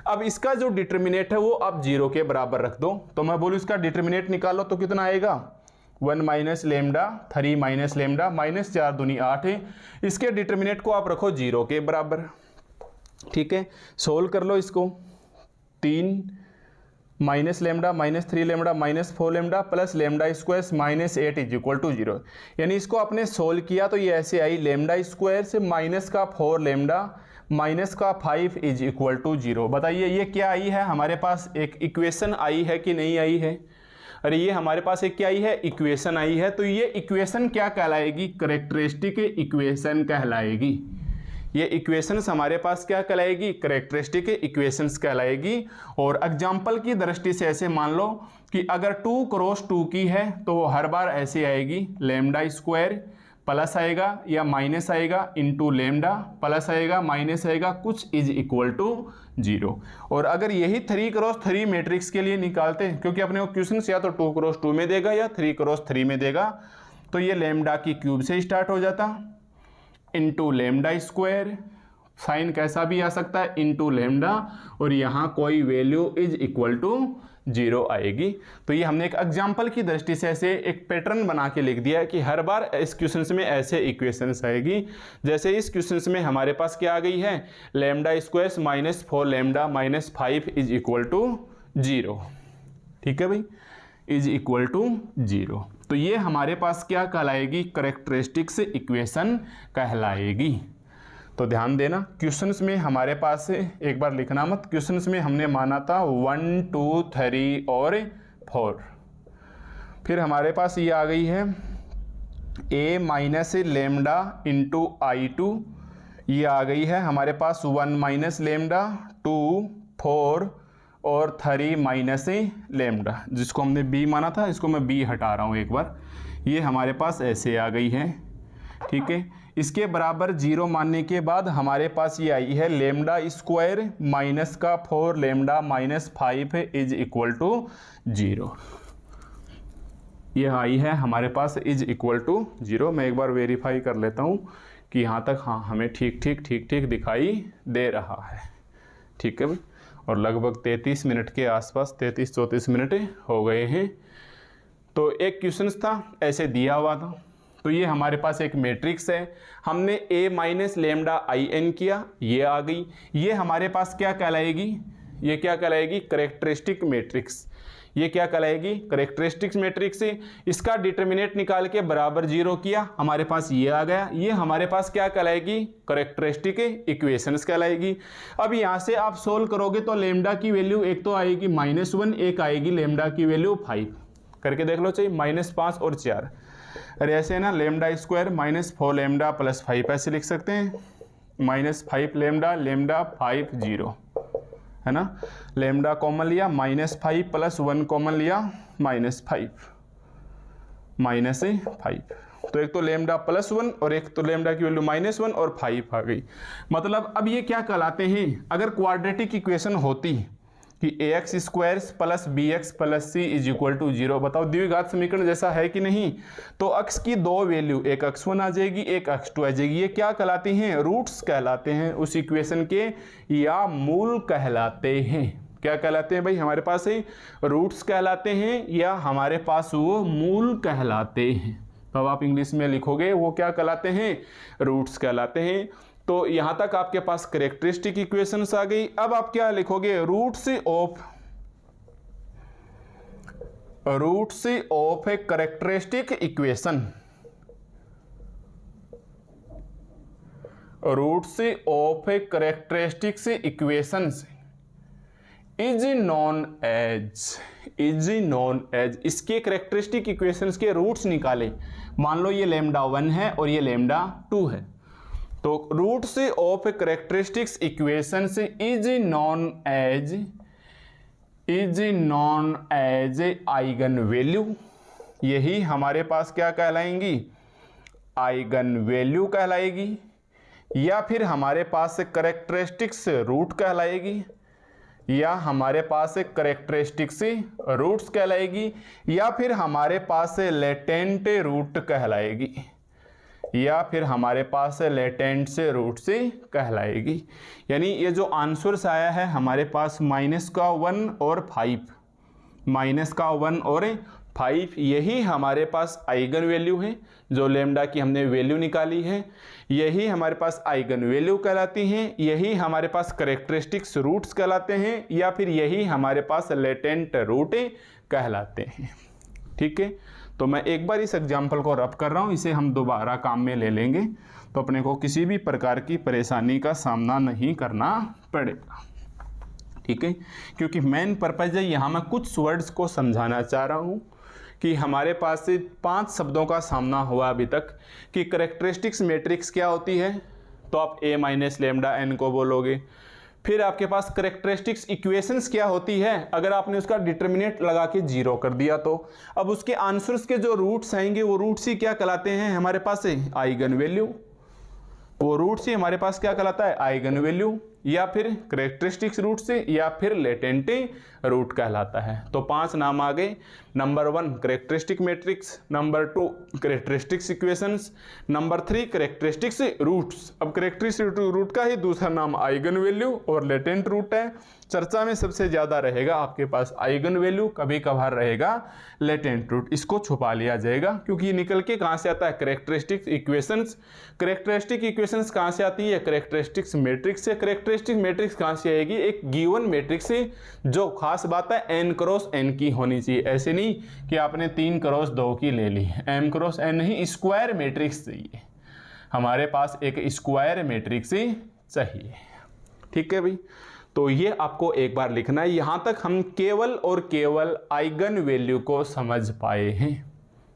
अब इसका जो डिटर्मिनेंट है वो आप 0 के बराबर रख दो, तो मैं बोलूँ इसका डिटर्मिनेंट निकालो तो कितना आएगा, 1 minus lambda 3 minus lambda minus 4 दूनी 8 है। इसके डिटर्मिनेंट को आप रखो 0 के बराबर, ठीक है। सोल्व कर लो इसको, 3 minus lambda minus 3 lambda minus 4 lambda plus lambda square minus 8 is equal to 0। यानी इसको आपने सोल्व किया तो ये ऐसे आई, लेमडा स्क्वायर से माइनस का 4 लेमडा माइनस का 5 इज इक्वल टू 0। बताइए ये क्या आई है हमारे पास, एक इक्वेशन आई है कि नहीं आई है। अरे ये हमारे पास एक क्या आई है, इक्वेशन आई है। तो ये इक्वेशन क्या कहलाएगी, करेक्टरिस्टिक इक्वेशन कहलाएगी। ये इक्वेशंस हमारे पास क्या कहलाएगी, करेक्टरिस्टिक इक्वेशंस कहलाएगी। और एग्जाम्पल की दृष्टि से ऐसे मान लो कि अगर 2 क्रॉस 2 की है तो वो हर बार ऐसे आएगी, लेमडा स्क्वायर प्लस आएगा या माइनस आएगा इंटू लेमडा प्लस आएगा माइनस आएगा, कुछ इज इक्वल टू 0। और अगर यही 3 क्रॉस 3 मैट्रिक्स के लिए निकालते हैं, क्योंकि अपने वो क्वेश्चन या तो 2 क्रॉस 2 में देगा या 3 क्रॉस 3 में देगा, तो ये लेमडा की क्यूब से स्टार्ट हो जाता इंटू लेमडा स्क्वायर, साइन कैसा भी आ सकता है, इंटू लेमडा, और यहाँ कोई वैल्यू इज इक्वल टू 0 आएगी। तो ये हमने एक एग्जाम्पल की दृष्टि से ऐसे एक पैटर्न बना के लिख दिया है कि हर बार इस क्वेश्चन में ऐसे इक्वेशंस आएगी। जैसे इस क्वेश्चन में हमारे पास क्या आ गई है, lambda square minus 4 lambda minus 5 is equal to 0, ठीक है भाई, इज इक्वल टू 0। तो ये हमारे पास क्या कहलाएगी, करेक्टरिस्टिक्स इक्वेशन कहलाएगी। तो ध्यान देना, क्वेश्चंस में हमारे पास एक बार लिखना मत, क्वेश्चंस में हमने माना था 1 2 3 और 4। फिर हमारे पास ये आ गई है a minus lambda into I2, ये आ गई है हमारे पास 1 माइनस लेमडा 2 4 और 3 माइनस लेमडा, जिसको हमने b माना था, इसको मैं b हटा रहा हूँ एक बार, ये हमारे पास ऐसे आ गई है, ठीक है। इसके बराबर 0 मानने के बाद हमारे पास ये आई है लेमडा स्क्वायर माइनस का 4 lambda minus 5 is equal to 0। ये आई है हमारे पास इज इक्वल टू 0। मैं एक बार वेरीफाई कर लेता हूँ कि यहाँ तक हाँ हमें ठीक ठीक दिखाई दे रहा है, ठीक है भाई। और लगभग 33 मिनट के आसपास 33-34 मिनट हो गए हैं। तो एक क्वेश्चन था ऐसे दिया हुआ था, तो ये हमारे पास एक मैट्रिक्स है, हमने a माइनस लेमडा IN किया, ये आ गई। ये हमारे पास क्या कहलाएगी, ये क्या कहलाएगी? Characteristic matrix. ये क्या कहलाएगी? Characteristics matrix. इसका डिटर्मिनेंट निकाल के बराबर 0 किया, हमारे पास ये आ गया। ये हमारे पास क्या कहलाएगी? कैरेक्टरिस्टिक इक्वेशंस कहलाएगी। अब यहाँ से आप सोल्व करोगे तो लेमडा की वैल्यू एक तो आएगी -1, एक आएगी लेमडा की वैल्यू 5। करके देख लो चाहिए, -5 और 4। अरे ऐसे ना, लेमडा स्क्वायर -4 लेमडा प्लस 5 ऐसे लिख सकते हैं। -5 लेमडा, लेमडा 5 0 है ना। लेमडा कॉमन लिया, -5 प्लस 1 कॉमन लिया, -5 -5। तो एक तो लेमडा +1 और एक तो लेमडा की वैल्यू -1 और 5 आ गई। मतलब अब ये क्या कहलाते हैं? अगर क्वाड्रेटिक इक्वेशन होती कि ax² + bx + c = 0, बताओ द्विघात समीकरण जैसा है कि नहीं? तो अक्ष की दो वैल्यू, एक x1 आ जाएगी, एक x2 आ जाएगी। ये क्या कहलाते हैं? रूट्स कहलाते हैं उस इक्वेशन के, या मूल कहलाते हैं। क्या कहलाते हैं भाई? हमारे पास रूट्स कहलाते हैं, या हमारे पास वो मूल कहलाते हैं। तो अब आप इंग्लिश में लिखोगे वो क्या कहलाते हैं? रूट्स कहलाते हैं। तो यहां तक आपके पास कैरेक्टरिस्टिक इक्वेशंस आ गई। अब आप क्या लिखोगे? Roots of a characteristic equation. Roots of a characteristics equations is known as इसके कैरेक्टरिस्टिक इक्वेशंस के रूट्स निकाले। मान लो ये लेमडा 1 है और ये लेमडा 2 है, तो roots of characteristics equations is known as eigen value. यही हमारे पास क्या कहलाएंगी? आइगन वैल्यू कहलाएगी, या फिर हमारे पास कैरेक्टरिस्टिक्स रूट कहलाएगी, या हमारे पास कैरेक्टरिस्टिक्स रूट्स कहलाएगी, या फिर हमारे पास लेटेंट रूट कहलाएगी, या फिर हमारे पास लेटेंट से रूट से कहलाएगी। यानी ये जो आंसर्स आया है हमारे पास -1 और 5, -1 और 5, यही हमारे पास आइगन वैल्यू है। जो लेमडा की हमने वैल्यू निकाली है, यही हमारे पास आइगन वैल्यू कहलाती हैं, यही हमारे पास कैरेक्टरिस्टिक्स रूट्स कहलाते हैं, या फिर यही हमारे पास लेटेंट रूट कहलाते हैं। ठीक है, तो मैं एक बार इस एग्जाम्पल को रब कर रहा हूँ, इसे हम दोबारा काम में ले लेंगे तो अपने को किसी भी प्रकार की परेशानी का सामना नहीं करना पड़ेगा। ठीक है, क्योंकि मेन पर्पज है यहाँ मैं कुछ वर्ड्स को समझाना चाह रहा हूँ कि हमारे पास से 5 शब्दों का सामना हुआ अभी तक कि कैरेक्टरिस्टिक्स मैट्रिक्स क्या होती है, तो आप a - लेमडा n को बोलोगे। फिर आपके पास कैरेक्टरिस्टिक्स इक्वेशंस क्या होती है, अगर आपने उसका डिटर्मिनेंट लगा के 0 कर दिया तो अब उसके आंसर्स के जो रूट्स आएंगे वो रूट्स ही क्या कहलाते हैं? हमारे पास आइगन वैल्यू। वो रूट्स ही हमारे पास क्या कहलाता है? आइगन वैल्यू, या फिर कैरेक्टरिस्टिक्स रूट से, या फिर लेटेंट रूट कहलाता है। तो 5 नाम आ गए। Number 1 characteristic matrix, number 2 characteristics equations, number 3 characteristics roots. अब कैरेक्टरिस्टिक रूट का ही दूसरा नाम आइगन वैल्यू और लेटेंट रूट है। चर्चा में सबसे ज़्यादा रहेगा आपके पास आइगन वैल्यू, कभी कभार रहेगा लेटेंट रूट, इसको छुपा लिया जाएगा क्योंकि ये निकल के कहाँ से आता है? Characteristic equations. कैरेक्टरिस्टिक इक्वेशंस कहाँ से आती है? कैरेक्टरिस्टिक्स मैट्रिक्स से। कैरेक्टरिस्टिक मैट्रिक्स कहाँ से आएगी? एक गिवन मैट्रिक्स से, जो खास बात है n क्रॉस n की होनी चाहिए। ऐसे नहीं कि आपने 3 क्रॉस 2 की ले ली, m क्रॉस n नहीं, स्क्वायर मैट्रिक्स चाहिए हमारे पास, एक स्क्वायर मैट्रिक्स चाहिए। ठीक है भाई, तो ये आपको एक बार लिखना है। यहाँ तक हम केवल और केवल आइगन वैल्यू को समझ पाए हैं।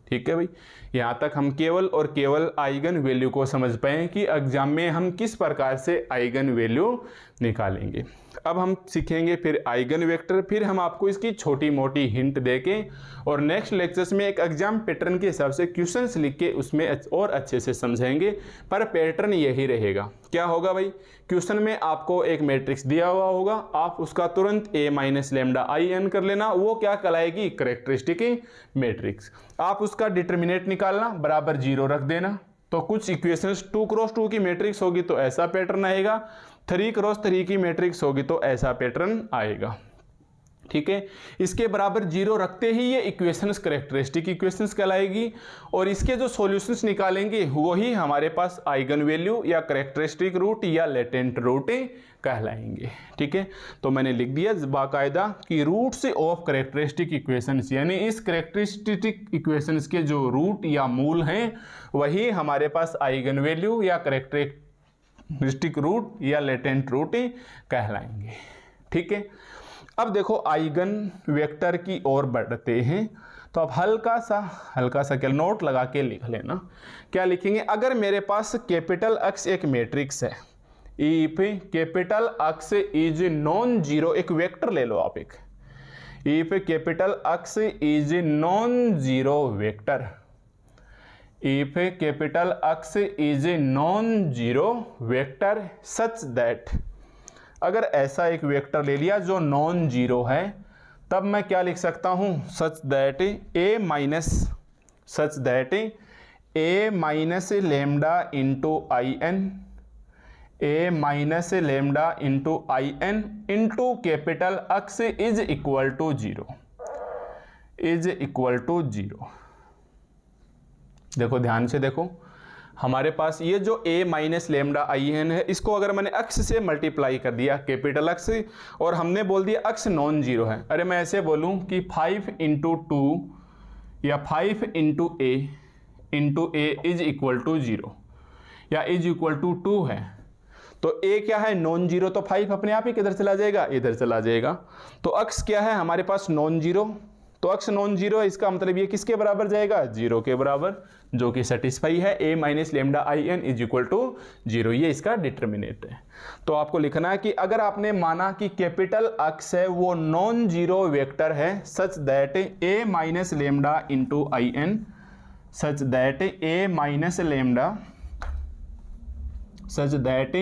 ठीक है भाई, यहाँ तक हम केवल और केवल आइगन वैल्यू को समझ पाए कि एग्जाम में हम किस प्रकार से आइगन वैल्यू निकालेंगे। अब हम सीखेंगे फिर आइगन वेक्टर, फिर हम आपको इसकी छोटी मोटी हिंट देके और नेक्स्ट लेक्चर्स में एक एग्जाम पैटर्न के हिसाब से क्वेश्चंस लिख के उसमें और अच्छे से समझेंगे। पर पैटर्न यही रहेगा। क्या होगा भाई? क्वेश्चन में आपको एक मैट्रिक्स दिया हुआ होगा, आप उसका तुरंत a - लेमडा in कर लेना, वो क्या कहलाएगी? Characteristic matrix. आप उसका डिटर्मिनेंट निकालना, बराबर 0 रख देना। तो कुछ इक्वेशंस 2 क्रॉस 2 की मैट्रिक्स होगी तो ऐसा पैटर्न आएगा, 3 क्रॉस 3 की मैट्रिक्स होगी तो ऐसा पैटर्न आएगा। ठीक है। इसके बराबर 0 रखते ही ये इक्वेशंस करेक्टरिस्टिक इक्वेशंस कहलाएगी और इसके जो सॉल्यूशंस निकालेंगे वही हमारे पास आइगन वैल्यू या करेक्टरिस्टिक रूट या लेटेंट रूट कहलाएंगे। ठीक है, तो मैंने लिख दिया बाकायदा कि रूट्स ऑफ करेक्टरिस्टिक इक्वेशंस, यानी इस करेक्टरिस्टिक इक्वेशंस के जो रूट या मूल हैं वही हमारे पास आइगन वैल्यू या करेक्टरिस्टिक रूट या लेटेंट रूट कहलाएंगे। ठीक है, अब देखो आइगन वेक्टर की ओर बढ़ते हैं, तो अब हल्का सा क्या नोट लगा के लिख लेना। क्या लिखेंगे? अगर मेरे पास कैपिटल एक्स एक मैट्रिक्स है, if capital X is non zero, एक वेक्टर ले लो आप एक, if capital X is non zero vector, if capital X is non zero vector such that, अगर ऐसा एक वेक्टर ले लिया जो नॉन जीरो है, तब मैं क्या लिख सकता हूं? Such that A minus lambda into I n, A minus lambda into I n into capital X is equal to zero, is equal to zero. देखो ध्यान से देखो, हमारे पास ये जो a minus lambda I n है, इसको अगर मैंने x से मल्टीप्लाई कर दिया कैपिटल x, और हमने बोल दिया x नॉन जीरो है, अरे मैं ऐसे बोलूं कि 5 इंटू 2 या 5 into A is equal to zero या इज इक्वल टू 2 है, तो a क्या है? नॉन जीरो, तो 5 अपने आप ही किधर चला जाएगा? इधर चला जाएगा। तो x क्या है हमारे पास? नॉन जीरो, तो x नॉन जीरो है, इसका मतलब ये किसके बराबर जाएगा? जीरो के बराबर, जो कि सेटिस्फाई है a minus lambda I N is equal to zero, ये इसका डिटर्मिनेंट है। तो आपको लिखना है कि अगर आपने माना कि कैपिटल x है वो नॉन जीरो वेक्टर है, such that a minus lambda into I n, such that a minus lambda, such that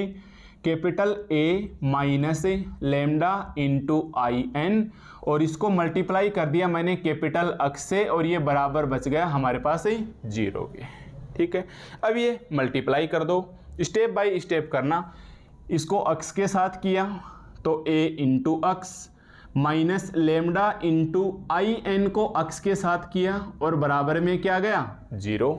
capital A minus lambda into I n, और इसको मल्टीप्लाई कर दिया मैंने कैपिटल एक्स से, और ये बराबर बच गया हमारे पास जीरो के। ठीक है, अब ये मल्टीप्लाई कर दो, स्टेप बाय स्टेप करना। इसको एक्स के साथ किया तो a into X minus lambda into I n को एक्स के साथ किया और बराबर में क्या गया? जीरो।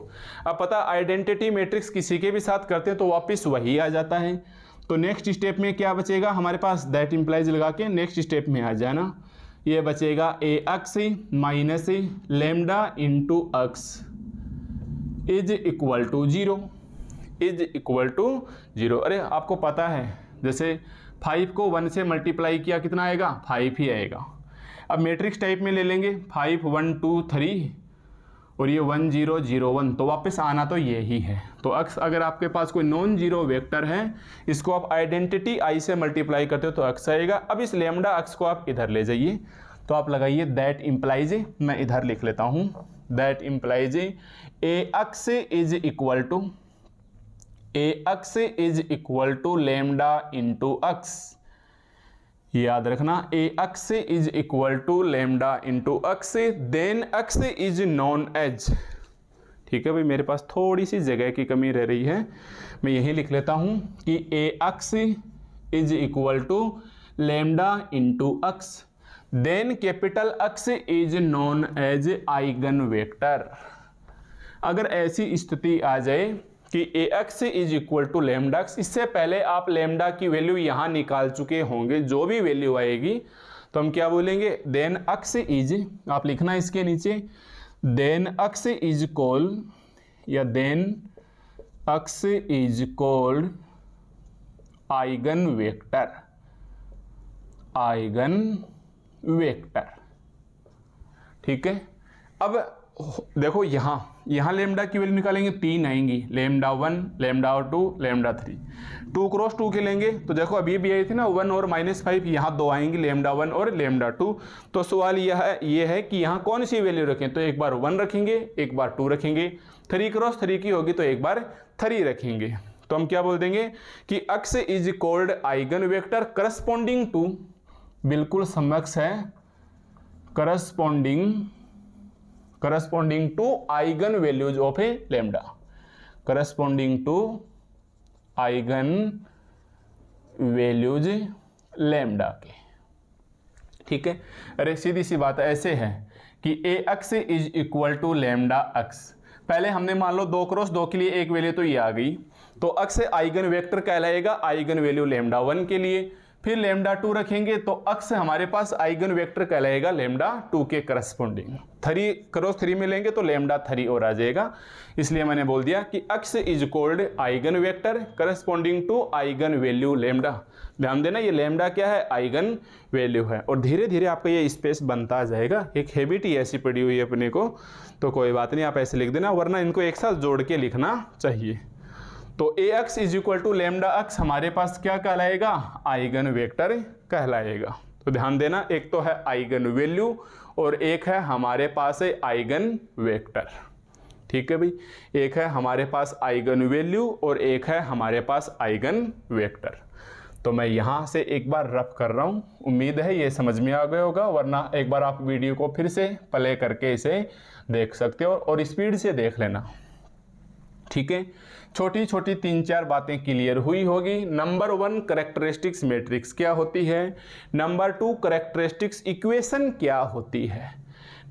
अब पता आइडेंटिटी मैट्रिक्स किसी के भी साथ करते हैं तो वापस वही आ जाता है। तो नेक्स्ट स्टेप में क्या बचेगा हमारे पास? दैट इंप्लाइज लगा के नेक्स्ट स्टेप में आ जाना, ये बचेगा A X minus lambda into X is equal to zero, is equal to zero. अरे आपको पता है जैसे 5 को 1 से मल्टीप्लाई किया कितना आएगा? 5 ही आएगा। अब मैट्रिक्स टाइप में ले लेंगे 5 1 2 3 और ये 1 0 0 1, तो वापस आना तो ये ही है। तो एक्स अगर आपके पास कोई नॉन जीरो वेक्टर है, इसको आप आइडेंटिटी आई से मल्टीप्लाई करते हो तो एक्स आएगा। अब इस लेमडा एक्स को आप इधर ले जाइए, तो आप लगाइए दैट इम्प्लाइज, मैं इधर लिख लेता हूँ, that implies A X is equal to, A X is equal to lambda into X, याद रखना A X is equal to lambda into X, then X is known as. ठीक है भाई, मेरे पास थोड़ी सी जगह की कमी रह रही है, मैं यही लिख लेता हूं कि A X is equal to lambda into X, then capital X is known as eigen vector. अगर ऐसी स्थिति आ जाए कि A X is equal to lambda X, इससे पहले आप लेमडा की वैल्यू यहाँ निकाल चुके होंगे, जो भी वैल्यू आएगी तो हम क्या बोलेंगे? देन एक्स इज, आप लिखना इसके नीचे, देन एक्स इज कॉल या then X is called eigen vector, eigen vector. ठीक है, अब देखो यहाँ लेमडा की वैल्यू निकालेंगे, 3 आएंगी, लेमडा 1 लेमडा 2 लेमडा 3, 2 क्रॉस 2 के लेंगे तो देखो अभी भी आई थी ना 1 और -5, यहाँ 2 आएंगी, लेमडा 1 और लेमडा 2। तो सवाल ये है कि यहाँ कौन सी वैल्यू रखें? तो एक बार 1 रखेंगे, एक बार 2 रखेंगे, 3 क्रॉस 3 की होगी तो एक बार 3 रखेंगे। तो हम क्या बोल देंगे कि X is called eigen vector corresponding to, बिल्कुल समक्ष है, corresponding to eigen values of A lambda, corresponding to eigen values lambda के। ठीक है। अरे सीधी सी बात ऐसे है कि A X is equal to lambda X. पहले हमने मान लो 2 क्रॉस 2 के लिए एक वैल्यू तो ये आ गई, तो अक्स आइगन वेक्टर कहलाएगा आइगन वैल्यू लेमडा 1 के लिए। फिर लेमडा 2 रखेंगे तो अक्स हमारे पास आइगन वेक्टर कहलाएगा लेमडा 2 के करस्पॉन्डिंग। 3 क्रॉस 3 में लेंगे तो लेमडा 3 और आ जाएगा। इसलिए मैंने बोल दिया कि x is called eigen vector corresponding to eigen value lambda. ध्यान देना ये लेमडा क्या है, आइगन वैल्यू है। और धीरे धीरे आपका ये स्पेस बनता जाएगा। एक हैबिट ही ऐसी पड़ी हुई है अपने को, तो कोई बात नहीं, आप ऐसे लिख देना, वरना इनको एक साथ जोड़ के लिखना चाहिए। तो A X is equal to lambda X हमारे पास क्या कहलाएगा, आइगन वेक्टर कहलाएगा। तो ध्यान देना, एक तो है आइगन वैल्यू और एक है हमारे पास है आइगन वेक्टर। ठीक है भाई, एक है हमारे पास आइगन वैल्यू और एक है हमारे पास आइगन वेक्टर। तो मैं यहाँ से एक बार रफ कर रहा हूँ, उम्मीद है ये समझ में आ गया होगा, वरना एक बार आप वीडियो को फिर से प्ले करके इसे देख सकते हो और स्पीड से देख लेना। ठीक है, छोटी छोटी 3-4 बातें क्लियर हुई होगी। नंबर 1 कैरेक्टरिस्टिक्स मैट्रिक्स क्या होती है, नंबर 2 कैरेक्टरिस्टिक्स इक्वेशन क्या होती है,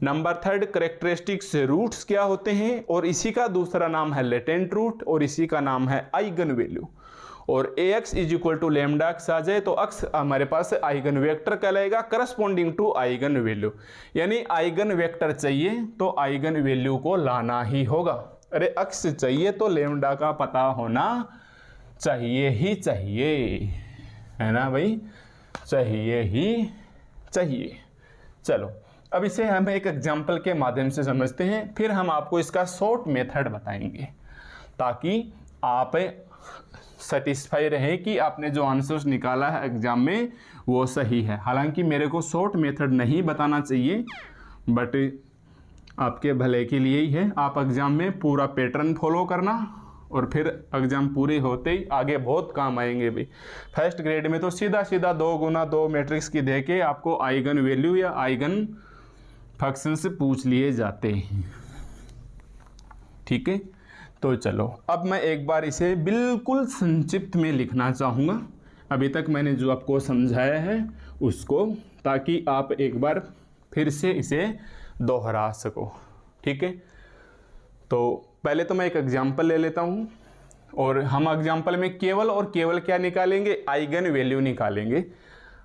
नंबर 3 कैरेक्टरिस्टिक्स रूट्स क्या होते हैं, और इसी का दूसरा नाम है लेटेंट रूट और इसी का नाम है आइगन वैल्यू। और A X is equal to lambda X आ जाए तो एक्स हमारे पास आइगन वेक्टर कहलाएगा करस्पॉन्डिंग टू आइगन वैल्यू। यानी आइगन वेक्टर चाहिए तो आइगन वैल्यू को लाना ही होगा। अरे एक्स चाहिए तो लेमडा का पता होना चाहिए ही चाहिए, है ना भाई, चाहिए ही चाहिए। चलो अब इसे हम एक एग्जाम्पल के माध्यम से समझते हैं, फिर हम आपको इसका शॉर्ट मेथड बताएंगे ताकि आप सेटिस्फाई रहे कि आपने जो आंसर्स निकाला है एग्जाम में वो सही है। हालांकि मेरे को शॉर्ट मेथड नहीं बताना चाहिए, बट आपके भले के लिए ही है। आप एग्जाम में पूरा पैटर्न फॉलो करना और फिर एग्जाम पूरे होते ही आगे बहुत काम आएंगे भाई। फर्स्ट ग्रेड में तो सीधा सीधा 2 गुना 2 मैट्रिक्स की दे के आपको आइगन वैल्यू या आइगन फंक्शन से पूछ लिए जाते हैं। ठीक है, तो चलो अब मैं एक बार इसे बिल्कुल संक्षिप्त में लिखना चाहूँगा, अभी तक मैंने जो आपको समझाया है उसको, ताकि आप एक बार फिर से इसे दोहरा सको। ठीक है, तो पहले तो मैं एक एग्जाम्पल ले लेता हूँ और हम एग्जाम्पल में केवल और केवल क्या निकालेंगे, आइगन वैल्यू निकालेंगे।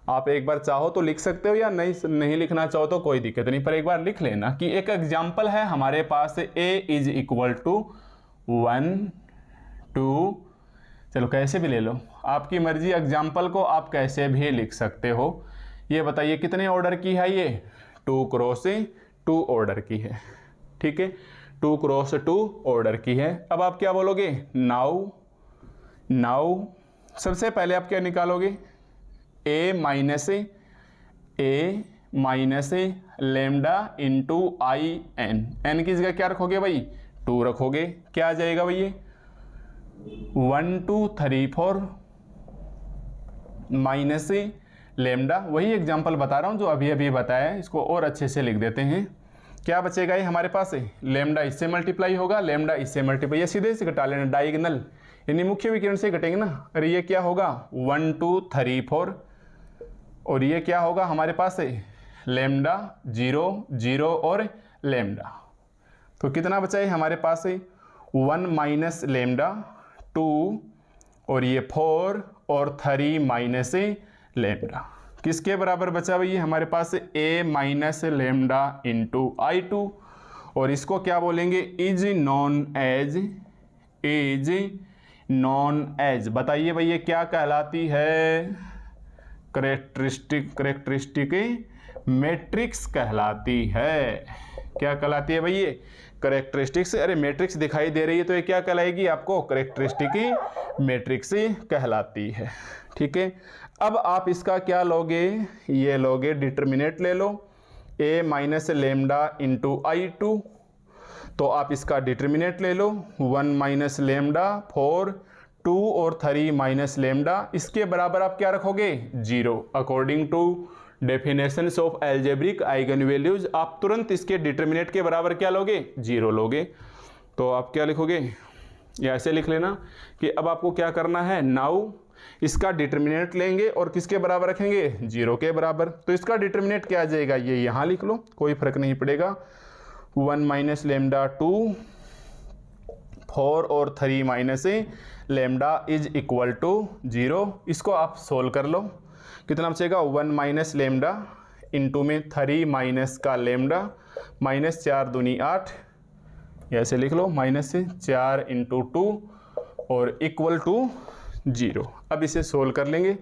आप एक बार चाहो तो लिख सकते हो या नहीं लिखना चाहो तो कोई दिक्कत नहीं, पर एक बार लिख लेना कि एक एग्जाम्पल है हमारे पास ए इज इक्वल टू 1 2, चलो कैसे भी ले लो, आपकी मर्जी, एग्जाम्पल को आप कैसे भी लिख सकते हो। ये बताइए कितने ऑर्डर की है, ये 2 क्रॉस 2 ऑर्डर की है। ठीक है, 2 क्रॉस 2 ऑर्डर की है। अब आप क्या बोलोगे, नाउ सबसे पहले आप क्या निकालोगे, A minus lambda into I N की जगह क्या रखोगे भाई, 2 रखोगे। क्या आ जाएगा भाई, 1 2 3 4 माइनस लेमडा, वही एग्जाम्पल बता रहा हूँ जो अभी अभी बताया है, इसको और अच्छे से लिख देते हैं। क्या बचेगा ये हमारे पास, लेमडा इससे मल्टीप्लाई होगा, लेमडा इससे मल्टीप्लाई, ये सीधे से घटा लेना, डायगोनल यानी मुख्य विकर्ण से घटेंगे ना। अरे ये क्या होगा 1 2 3 4, और ये क्या होगा हमारे पास लेमडा 0 0 और लेमडा। तो कितना बचा है हमारे पास 1 माइनस लेमडा 2 और ये 4 और 3 माइनस लेमडा, किसके बराबर बचा भाई हमारे पास, ए माइनस लेमडा इंटू I2, और इसको क्या बोलेंगे, इज नॉन एज बताइए भाई ये क्या कहलाती है, कैरेक्टरिस्टिक मैट्रिक्स कहलाती है। क्या कहलाती है भाई ये, कैरेक्टरिस्टिक्स। अरे मैट्रिक्स दिखाई दे रही है तो ये क्या कहलाएगी आपको, कैरेक्टरिस्टिक मैट्रिक्स कहलाती है। ठीक है, अब आप इसका क्या लोगे, ये लोगे डिटर्मिनेंट ले लो, ए माइनस लेमडा इंटू I2, तो आप इसका डिटर्मिनेंट ले लो, 1 माइनस लेमडा 4 2 और 3 माइनस लेमडा, इसके बराबर आप क्या रखोगे, 0। According to definitions of algebraic eigen values आप तुरंत इसके डिटर्मिनेंट के बराबर क्या लोगे, 0 लोगे। तो आप क्या लिखोगे, या ऐसे लिख लेना कि अब आपको क्या करना है, नाउ इसका डिटर्मिनेंट लेंगे और किसके बराबर रखेंगे, 0 के बराबर। तो इसका डिटर्मिनेंट क्या आ जाएगा, ये यहाँ लिख लो, कोई फर्क नहीं पड़ेगा। 1 माइनस लेमडा 2 4 और 3 minus lambda is equal to 0। इसको आप सोल्व कर लो, कितना बचेगा, 1 माइनस लेमडा इंटू में 3 माइनस का लेमडा माइनस 4 दूनी 8, ऐसे लिख लो, माइनस से 4 इंटू 2 और इक्वल टू 0। अब इसे सोल्व कर लेंगे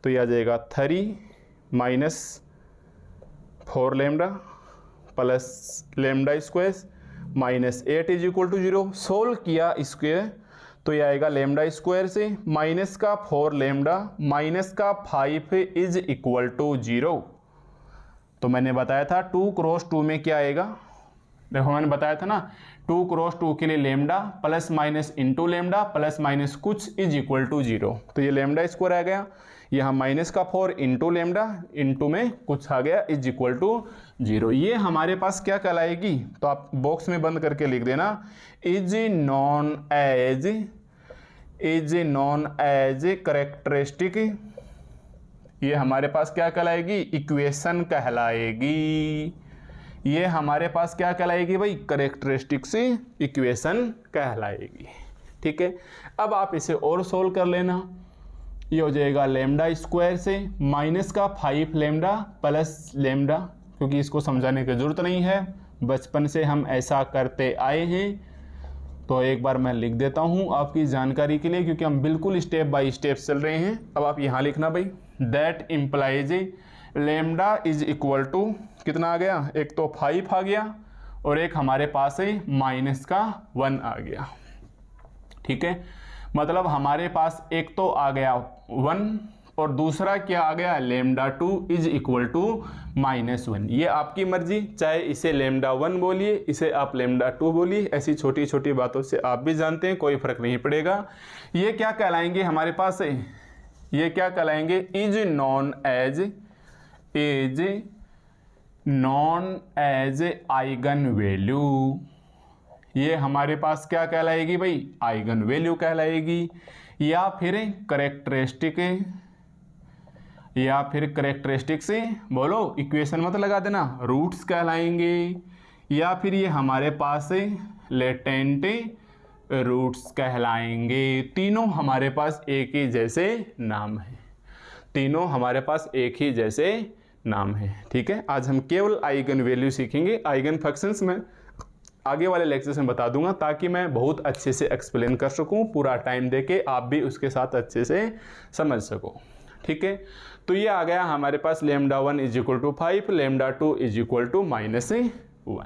तो यह आ जाएगा 3 minus 4 lambda plus lambda square minus 8 is equal to 0। Solve किया स्क्वायर तो यह आएगा लेमडा स्क्वायर से माइनस का 4 लेमडा माइनस का 5 इज इक्वल टू 0। तो मैंने बताया था 2 क्रॉस 2 में क्या आएगा, देखो मैंने बताया था ना 2 क्रॉस 2 के लिए lambda plus minus into lambda plus minus कुछ इज इक्वल टू 0। तो ये लेमडा स्क्वायर आ गया, यहाँ माइनस का 4 इंटू लेमडा इंटू में कुछ आ गया इज इक्वल टू 0। ये हमारे पास क्या कहलाएगी, तो आप बॉक्स में बंद करके लिख देना, इज नॉन एज करेक्टरिस्टिक। ये हमारे पास क्या कहलाएगी, इक्वेशन कहलाएगी। ये हमारे पास क्या कहलाएगी भाई, करेक्टरिस्टिक्स इक्वेशन कहलाएगी। ठीक है, अब आप इसे और सोल्व कर लेना। ये हो जाएगा लेमडा स्क्वायर से माइनस का 5 लेमडा प्लस लेमडा, क्योंकि इसको समझाने की ज़रूरत नहीं है, बचपन से हम ऐसा करते आए हैं। तो एक बार मैं लिख देता हूँ आपकी जानकारी के लिए, क्योंकि हम बिल्कुल स्टेप बाय स्टेप चल रहे हैं। अब आप यहाँ लिखना भाई, that implies lambda is equal to कितना आ गया, एक तो 5 आ गया और एक हमारे पास है माइनस का 1 आ गया। ठीक है, मतलब हमारे पास एक तो आ गया 1 और दूसरा क्या आ गया, लेमडा 2 इज इक्वल टू -1। ये आपकी मर्जी, चाहे इसे लेमडा 1 बोलिए, इसे आप लेमडा 2 बोलिए, ऐसी छोटी छोटी बातों से आप भी जानते हैं, कोई फर्क नहीं पड़ेगा। ये क्या कहलाएंगे हमारे पास है, ये क्या कहलाएंगे, is known as eigen value. ये हमारे पास क्या कहलाएगी भाई, आइगन वैल्यू कहलाएगी, या फिर करेक्टरिस्टिक से बोलो, इक्वेशन मत लगा देना, रूट्स कहलाएंगे, या फिर ये हमारे पास लेटेंट रूट्स कहलाएंगे। तीनों हमारे पास एक ही जैसे नाम है, तीनों हमारे पास एक ही जैसे नाम है। ठीक है, आज हम केवल आइगन वैल्यू सीखेंगे, आइगन फंक्शंस में आगे वाले लेक्चर्स में बता दूंगा, ताकि मैं बहुत अच्छे से एक्सप्लेन कर सकूं, पूरा टाइम देके आप भी उसके साथ अच्छे से समझ सको। ठीक है, तो ये आ गया हमारे पास lambda 1 is equal to 5, lambda 2 is equal to -1।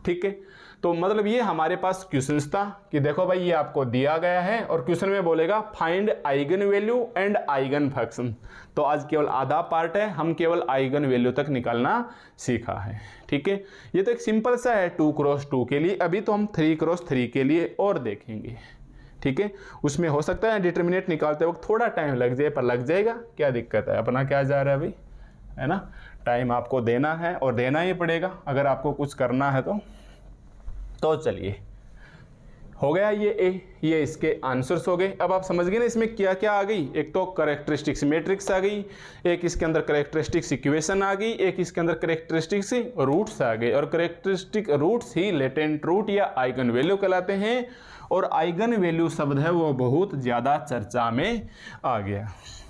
ठीक है, तो मतलब ये हमारे पास क्वेश्चन था कि देखो भाई ये आपको दिया गया है और क्वेश्चन में बोलेगा find eigen value and eigen function. तो आज केवल आधा पार्ट है, हम केवल आइगन वैल्यू तक निकालना सीखा है। ठीक है, ये तो एक सिंपल सा है 2 क्रॉस 2 के लिए, अभी तो हम 3 क्रॉस 3 के लिए और देखेंगे। ठीक है, उसमें हो सकता है डिटर्मिनेंट निकालते वक्त थोड़ा टाइम लग जाए, पर लग जाएगा, क्या दिक्कत है, अपना क्या जा रहा है अभी, है ना, टाइम आपको देना है और देना ही पड़ेगा अगर आपको कुछ करना है तो चलिए, हो गया ये ए, ये इसके आंसर्स हो गए। अब आप समझ गए ना इसमें क्या क्या आ गई, एक तो करेक्टरिस्टिक्स मैट्रिक्स आ गई, एक इसके अंदर करेक्टरिस्टिक्स इक्वेशन आ गई, एक इसके अंदर करेक्टरिस्टिक्स रूट्स आ गए, और करेक्टरिस्टिक रूट्स ही लेटेंट रूट या आइगन वैल्यू कहलाते हैं। और आइगन वैल्यू शब्द है वो बहुत ज़्यादा चर्चा में आ गया,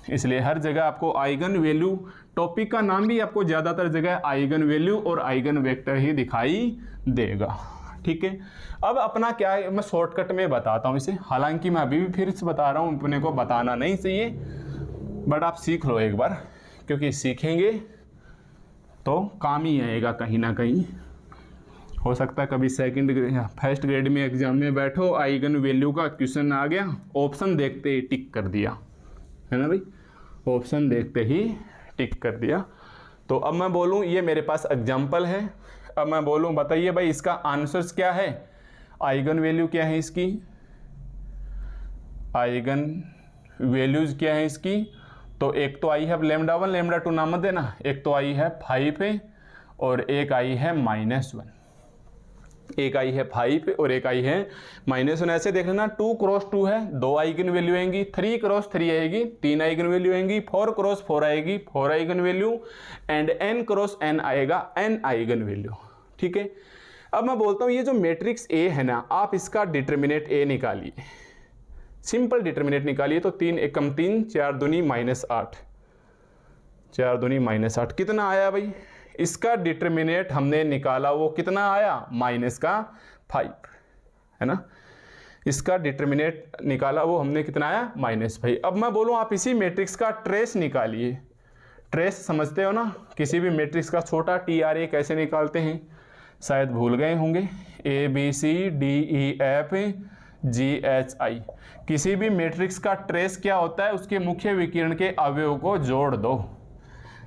इसलिए हर जगह आपको आइगन वैल्यू, टॉपिक का नाम भी आपको ज़्यादातर जगह आइगन वैल्यू और आइगन वेक्टर ही दिखाई देगा। ठीक है, अब अपना क्या है, मैं शॉर्टकट में बताता हूँ इसे, हालांकि मैं अभी भी फिर से बता रहा हूँ, अपने को बताना नहीं चाहिए, बट आप सीख लो एक बार, क्योंकि सीखेंगे तो काम ही आएगा कहीं ना कहीं। हो सकता है कभी सेकंड ग्रेड या फर्स्ट ग्रेड में एग्जाम में बैठो, आइगन वैल्यू का क्वेश्चन आ गया, ऑप्शन देखते ही टिक कर दिया, है ना भाई, ऑप्शन देखते ही टिक कर दिया। तो अब मैं बोलूँ, ये मेरे पास एग्जाम्पल है, अब मैं बोलूँ बताइए भाई इसका आंसर्स क्या है, आइगन वैल्यू क्या है इसकी, आइगन वैल्यूज क्या है इसकी। तो एक तो आई है लेमडा 1 लेमडा 2 नाम मत देना, एक तो आई है 5 है और एक आई है -1। एक आई है 5 और एक आई है -1। ऐसे देख लेना 2 क्रॉस 2 है, 2 आइगन वैल्यू आएंगी, 3 क्रॉस 3 आएगी, 3 आइगन वैल्यू आएंगी, 4 क्रॉस 4 आएगी, 4 eigen value, and n cross n आएगा n आइगन वैल्यू। ठीक है, अब मैं बोलता हूँ ये जो मैट्रिक्स A है ना, आप इसका डिटर्मिनेंट A निकालिए, सिंपल डिटर्मिनेंट निकालिए। तो 3 एकम 3, 4 दूनी -8, 4 दूनी -8 कितना आया भाई? इसका डिटर्मिनेंट हमने निकाला, वो कितना आया? -5 है ना। इसका डिटर्मिनेंट निकाला, वो हमने कितना आया? -5। अब मैं बोलूँ आप इसी मैट्रिक्स का ट्रेस निकालिए। ट्रेस समझते हो ना, किसी भी मैट्रिक्स का छोटा TRA कैसे निकालते हैं, शायद भूल गए होंगे। ABCDEFGHI, किसी भी मैट्रिक्स का ट्रेस क्या होता है? उसके मुख्य विकर्ण के अवयव को जोड़ दो।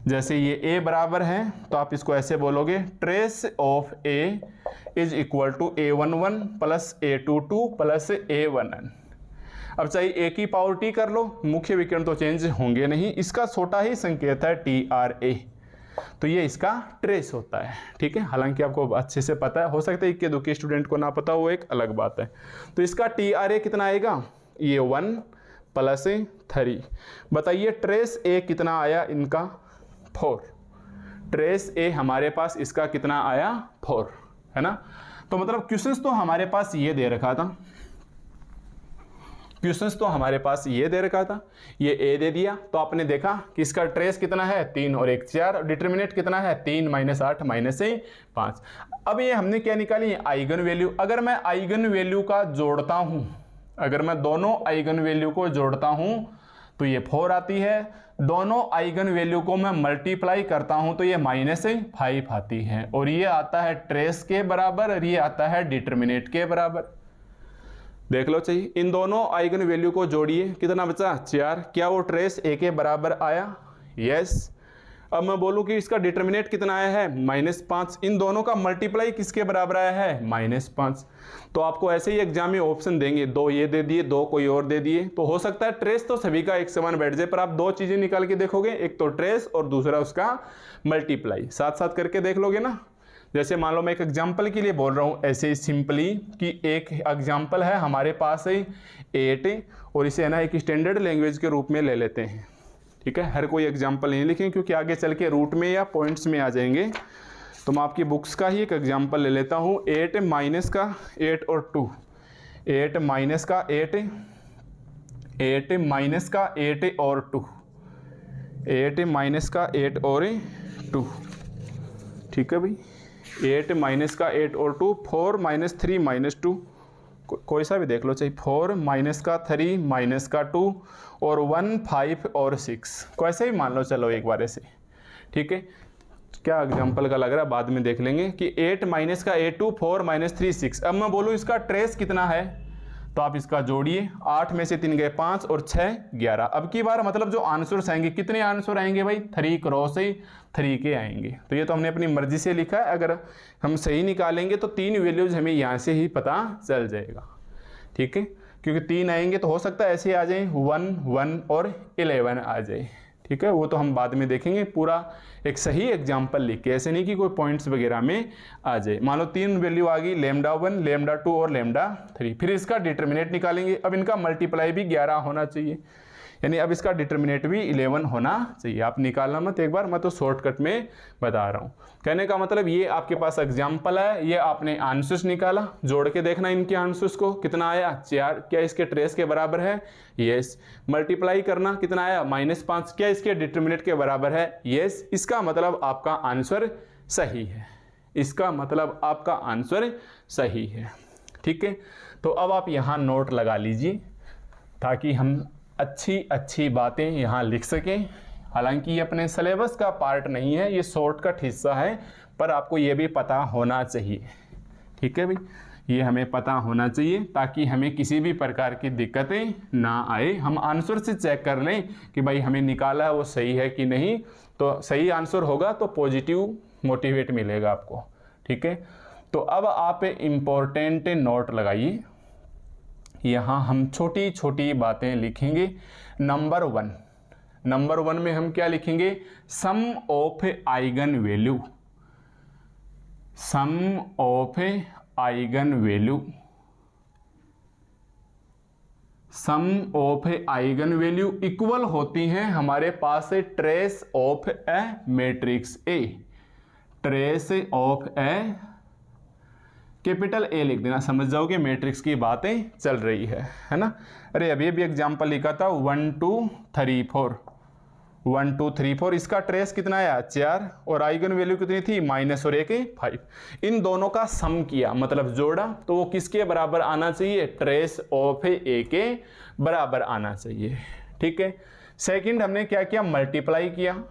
जैसे ये A बराबर है तो आप इसको ऐसे बोलोगे, trace of A is equal to A11 plus A22 plus A1n। अब चाहे A की पावर T कर लो, मुख्य विकर्ण तो चेंज होंगे नहीं, इसका छोटा ही संकेत है TRA, तो ये इसका ट्रेस होता है। ठीक है, हालांकि आपको अच्छे से पता है, हो सकता है इक्के दुक्के स्टूडेंट को ना पता हो, वो एक अलग बात है। तो इसका TRA कितना आएगा? ये 1 प्लस 3। बताइए ट्रेस A कितना आया इनका? 4। ट्रेस A हमारे पास इसका कितना आया? 4 है ना। तो मतलब क्वेश्चंस तो हमारे पास ये दे रखा था, क्वेश्चंस तो हमारे पास ये दे रखा था, ये A दे दिया, तो आपने देखा कि इसका ट्रेस कितना है? 3 और 1 4, डिटर्मिनेंट कितना है? 3 -8 -5। अब ये हमने क्या निकाली? Eigen value. अगर मैं आइगन वैल्यू का जोड़ता हूं, अगर मैं दोनों आइगन वैल्यू को जोड़ता हूं तो ये 4 आती है, दोनों आइगन वैल्यू को मैं मल्टीप्लाई करता हूं तो ये -5 आती है, और ये आता है ट्रेस के बराबर और ये आता है डिटर्मिनेंट के बराबर। देख लो चाहिए, इन दोनों आइगन वैल्यू को जोड़िए, कितना बचा? 4। क्या वो ट्रेस A के बराबर आया? यस। अब मैं बोलूं कि इसका डिटर्मिनेंट कितना आया है? -5। इन दोनों का मल्टीप्लाई किसके बराबर आया है? -5। तो आपको ऐसे ही एग्जाम में ऑप्शन देंगे, 2 ये दे दिए, 2 कोई और दे दिए, तो हो सकता है ट्रेस तो सभी का एक समान बैठ जाए, पर आप 2 चीजें निकाल के देखोगे, एक तो ट्रेस और दूसरा उसका मल्टीप्लाई, साथ साथ करके देख लोगे ना। जैसे मान लो मैं एक एग्जाम्पल के लिए बोल रहा हूँ, ऐसे ही सिंपली कि एक एग्जाम्पल है हमारे पास है 8 और इसे है ना एक स्टैंडर्ड लैंग्वेज के रूप में ले लेते हैं। ठीक है, हर कोई एग्जाम्पल नहीं लिखें क्योंकि आगे चल के रूट में या पॉइंट्स में आ जाएंगे। तो मैं आपकी बुक्स का ही एक एग्जाम्पल ले लेता हूँ, 8 माइनस का 8 और 2, 8 माइनस का 8, 8 माइनस का 8 और 2, 8 माइनस का 8 और 2। ठीक है भाई, 8 माइनस का 8 और 2, 4 माइनस 3 माइनस 2, कोई सा भी देख लो, चाहिए 4 माइनस का 3 माइनस का 2 और 1 5 और 6, को ऐसे ही मान लो। चलो एक बार ऐसे, ठीक है, क्या एग्जाम्पल का लग रहा है बाद में देख लेंगे कि 8 माइनस का 8 2, 4 माइनस 3 6। अब मैं बोलूँ इसका ट्रेस कितना है, तो आप इसका जोड़िए, 8 में से 3 गए 5 और 6 11। अब की बार मतलब जो आंसर्स आएंगे, कितने आंसर आएंगे भाई? 3 क्रॉस 3 के आएंगे। तो ये तो हमने अपनी मर्जी से लिखा है, अगर हम सही निकालेंगे तो 3 वैल्यूज हमें यहाँ से ही पता चल जाएगा। ठीक है, क्योंकि 3 आएंगे तो हो सकता है ऐसे आ जाए 1 1 और 11 आ जाए। ठीक है, वो तो हम बाद में देखेंगे, पूरा एक सही एग्जाम्पल लिख के, ऐसे नहीं कि कोई पॉइंट्स वगैरह में आ जाए। मान लो 3 वैल्यू आ गई, λ1 λ2 और λ3, फिर इसका डिटर्मिनेंट निकालेंगे। अब इनका मल्टीप्लाई भी 11 होना चाहिए, यानी अब इसका डिटर्मिनेंट भी 11 होना चाहिए। आप निकालना मत एक बार, मैं तो शॉर्टकट में बता रहा हूँ। कहने का मतलब ये आपके पास एग्जाम्पल है, ये आपने आंसर्स निकाला, जोड़ के देखना इनके आंसर्स को, कितना आया? 4। क्या इसके ट्रेस के बराबर है? यस। मल्टीप्लाई करना, कितना आया? -5। क्या इसके डिटर्मिनेंट के बराबर है? यस। इसका मतलब आपका आंसर सही है, इसका मतलब आपका आंसर सही है। ठीक है, तो अब आप यहाँ नोट लगा लीजिए ताकि हम अच्छी बातें यहाँ लिख सकें। हालांकि ये अपने सिलेबस का पार्ट नहीं है, ये शॉर्टकट हिस्सा है, पर आपको ये भी पता होना चाहिए। ठीक है भाई, ये हमें पता होना चाहिए ताकि हमें किसी भी प्रकार की दिक्कतें ना आए। हम आंसर से चेक कर लें कि भाई हमें निकाला है वो सही है कि नहीं, तो सही आंसर होगा तो पॉजिटिव मोटिवेट मिलेगा आपको। ठीक है, तो अब आप इम्पोर्टेंट नोट लगाइए, यहाँ हम छोटी छोटी बातें लिखेंगे। नंबर 1 में हम क्या लिखेंगे? Sum of eigen value, sum of eigen value, sum of eigen value equal होती हैं हमारे पास trace of a matrix A, trace of a capital A लिख देना, समझ जाओगे मैट्रिक्स की बातें चल रही है ना। अरे अभी भी एग्जांपल लिखा था 1 2 3 4, 1 2 3 4, इसका ट्रेस कितना आया 4 और आइगन वैल्यू कितनी थी माइनस और 5। इन दोनों का सम किया मतलब जोड़ा तो वो किसके बराबर आना चाहिए, ट्रेस ऑफ ए के बराबर आना चाहिए। ठीक है, सेकंड हमने क्या किया, मल्टीप्लाई किया।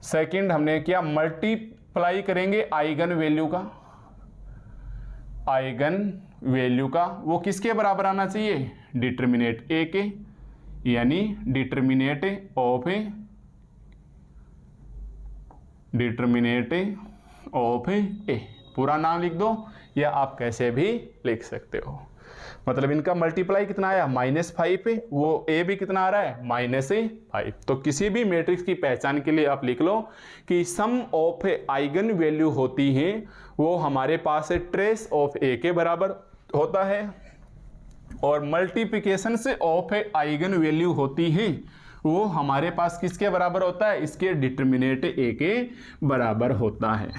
सेकंड हमने क्या, मल्टीप्लाई करेंगे आइगन वैल्यू का, आइगन वैल्यू का वो किसके बराबर आना चाहिए, डिटर्मिनेट ए के, यानी डिटर्मिनेट ऑफ ए। पूरा नाम लिख दो या आप कैसे भी लिख सकते हो। मतलब इनका मल्टीप्लाई कितना आया -5, वो ए भी कितना आ रहा है -5। तो किसी भी मैट्रिक्स की पहचान के लिए आप लिख लो कि सम ऑफ आइगन वैल्यू होती है वो हमारे पास ट्रेस ऑफ ए के बराबर होता है और मल्टीप्लिकेशन से ऑफ आइगन वैल्यू होती है वो हमारे पास किसके बराबर होता है, इसके डिटर्मिनेट ए के बराबर होता है।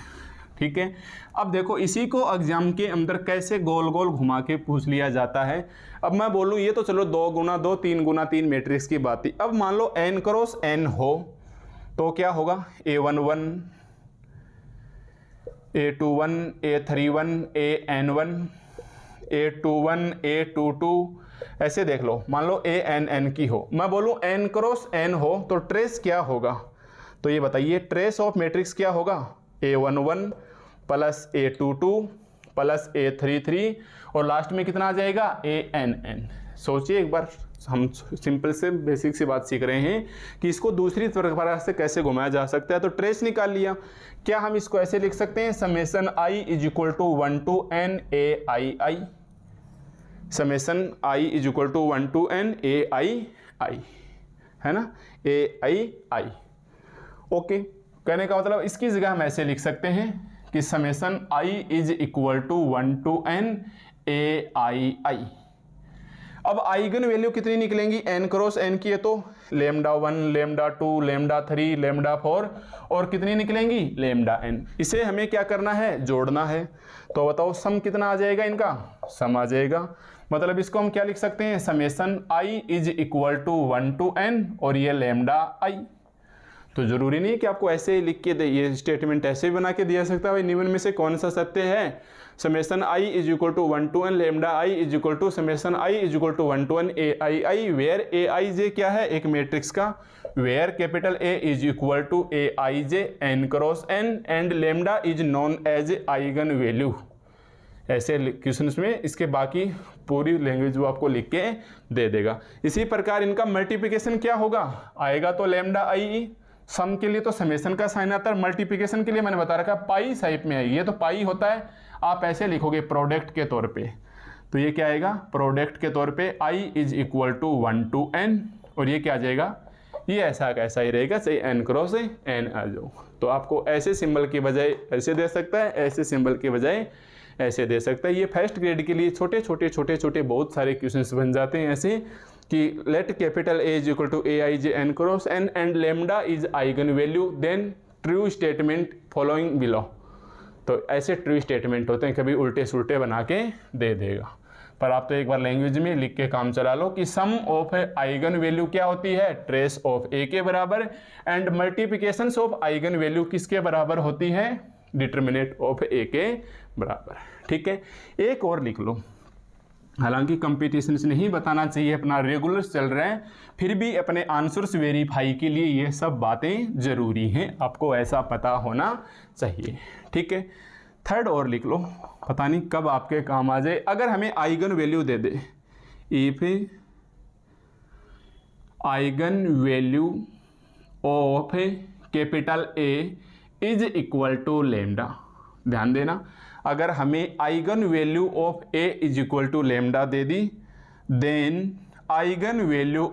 ठीक है, अब देखो इसी को एग्जाम के अंदर कैसे गोल गोल घुमा के पूछ लिया जाता है। अब मैं बोलूँ ये तो चलो 2 गुना 2 3 गुना 3 मैट्रिक्स की बात थी। अब मान लो n क्रॉस n हो तो क्या होगा, A11 A21 A31 AN1 A21 A22 ऐसे देख लो। मान लो ANN की हो, मैं बोलूँ n क्रॉस n हो तो ट्रेस क्या होगा, तो ये बताइए ट्रेस ऑफ मैट्रिक्स क्या होगा, A11 plus A22 plus A33 और लास्ट में कितना आ जाएगा ANN। सोचिए एक बार, हम सिंपल से बेसिक सी बात सीख रहे हैं कि इसको दूसरी प्रकार से कैसे घुमाया जा सकता है। तो ट्रेस निकाल लिया, क्या हम इसको ऐसे लिख सकते हैं, summation i is equal to 1 to n ai, summation i is equal to 1 to n ai, है ना, ai। ओके, कहने का मतलब इसकी जगह हम ऐसे लिख सकते हैं कि summation i is equal to 1 to n ai। अब आइगन वैल्यू कितनी निकलेंगी, n क्रॉस n की है तो λ1 λ2 λ3 λ4 और कितनी निकलेंगी λn। इसे हमें क्या करना है, जोड़ना है। तो बताओ सम कितना आ जाएगा, इनका सम आ जाएगा। मतलब इसको हम क्या लिख सकते हैं, summation i is equal to 1 to n और ये λi। तो जरूरी नहीं है कि आपको ऐसे ही लिख के दे, ये स्टेटमेंट ऐसे भी बना के दिया सकता है। भाई निम्न में से कौन सा सत्य है, summation i is equal to 1 to n λi is equal to summation i is equal to 1 to n ai, where aij क्या है, एक मैट्रिक्स का, where capital A is equal to aij n cross n and lambda is known as eigen value. ऐसे question में इसके बाकी पूरी language वो आपको लिख के दे देगा। इसी प्रकार इनका मल्टीप्लिकेशन क्या होगा, आएगा तो लैम्डा i, सम के लिए तो समेशन का साइन आता है, मल्टीप्लिकेशन के लिए मैंने बता रखा पाई टाइप में आएगी। ये तो पाई होता है, आप ऐसे लिखोगे प्रोडक्ट के तौर पे, तो ये क्या आएगा, प्रोडक्ट के तौर पे i is equal to 1 to n और ये क्या आ जाएगा, ये ऐसा कैसा ही रहेगा, चाहे n क्रॉस n आ जाओ। तो आपको ऐसे सिंबल की बजाय ऐसे दे सकता है, ऐसे सिंबल की बजाय ऐसे दे सकता है। ये फर्स्ट ग्रेड के लिए छोटे छोटे बहुत सारे क्वेश्चंस बन जाते हैं ऐसे कि let capital A is equal to aij n cross n and lambda is eigen value then true statement following below. तो ऐसे ट्रू स्टेटमेंट होते हैं, कभी उल्टे सुल्टे बना के दे देगा। पर आप तो एक बार लैंग्वेज में लिख के काम चला लो कि सम ऑफ आइगन वैल्यू क्या होती है, ट्रेस ऑफ ए के बराबर and multiplication of eigen value किसके बराबर होती है, डिटर्मिनेट ऑफ ए के बराबर। ठीक है, एक और लिख लो, हालांकि कंपटीशन से नहीं बताना चाहिए, अपना रेगुलर चल रहा है, फिर भी अपने आंसर्स वेरीफाई के लिए ये सब बातें जरूरी हैं, आपको ऐसा पता होना चाहिए। ठीक है, थर्ड और लिख लो, पता नहीं कब आपके काम आ जाए। अगर हमें आइगन वैल्यू दे दे, if eigen value of capital A is equal to lambda, ध्यान देना, अगर हमें eigen value of A is equal to lambda दे दी, then eigen value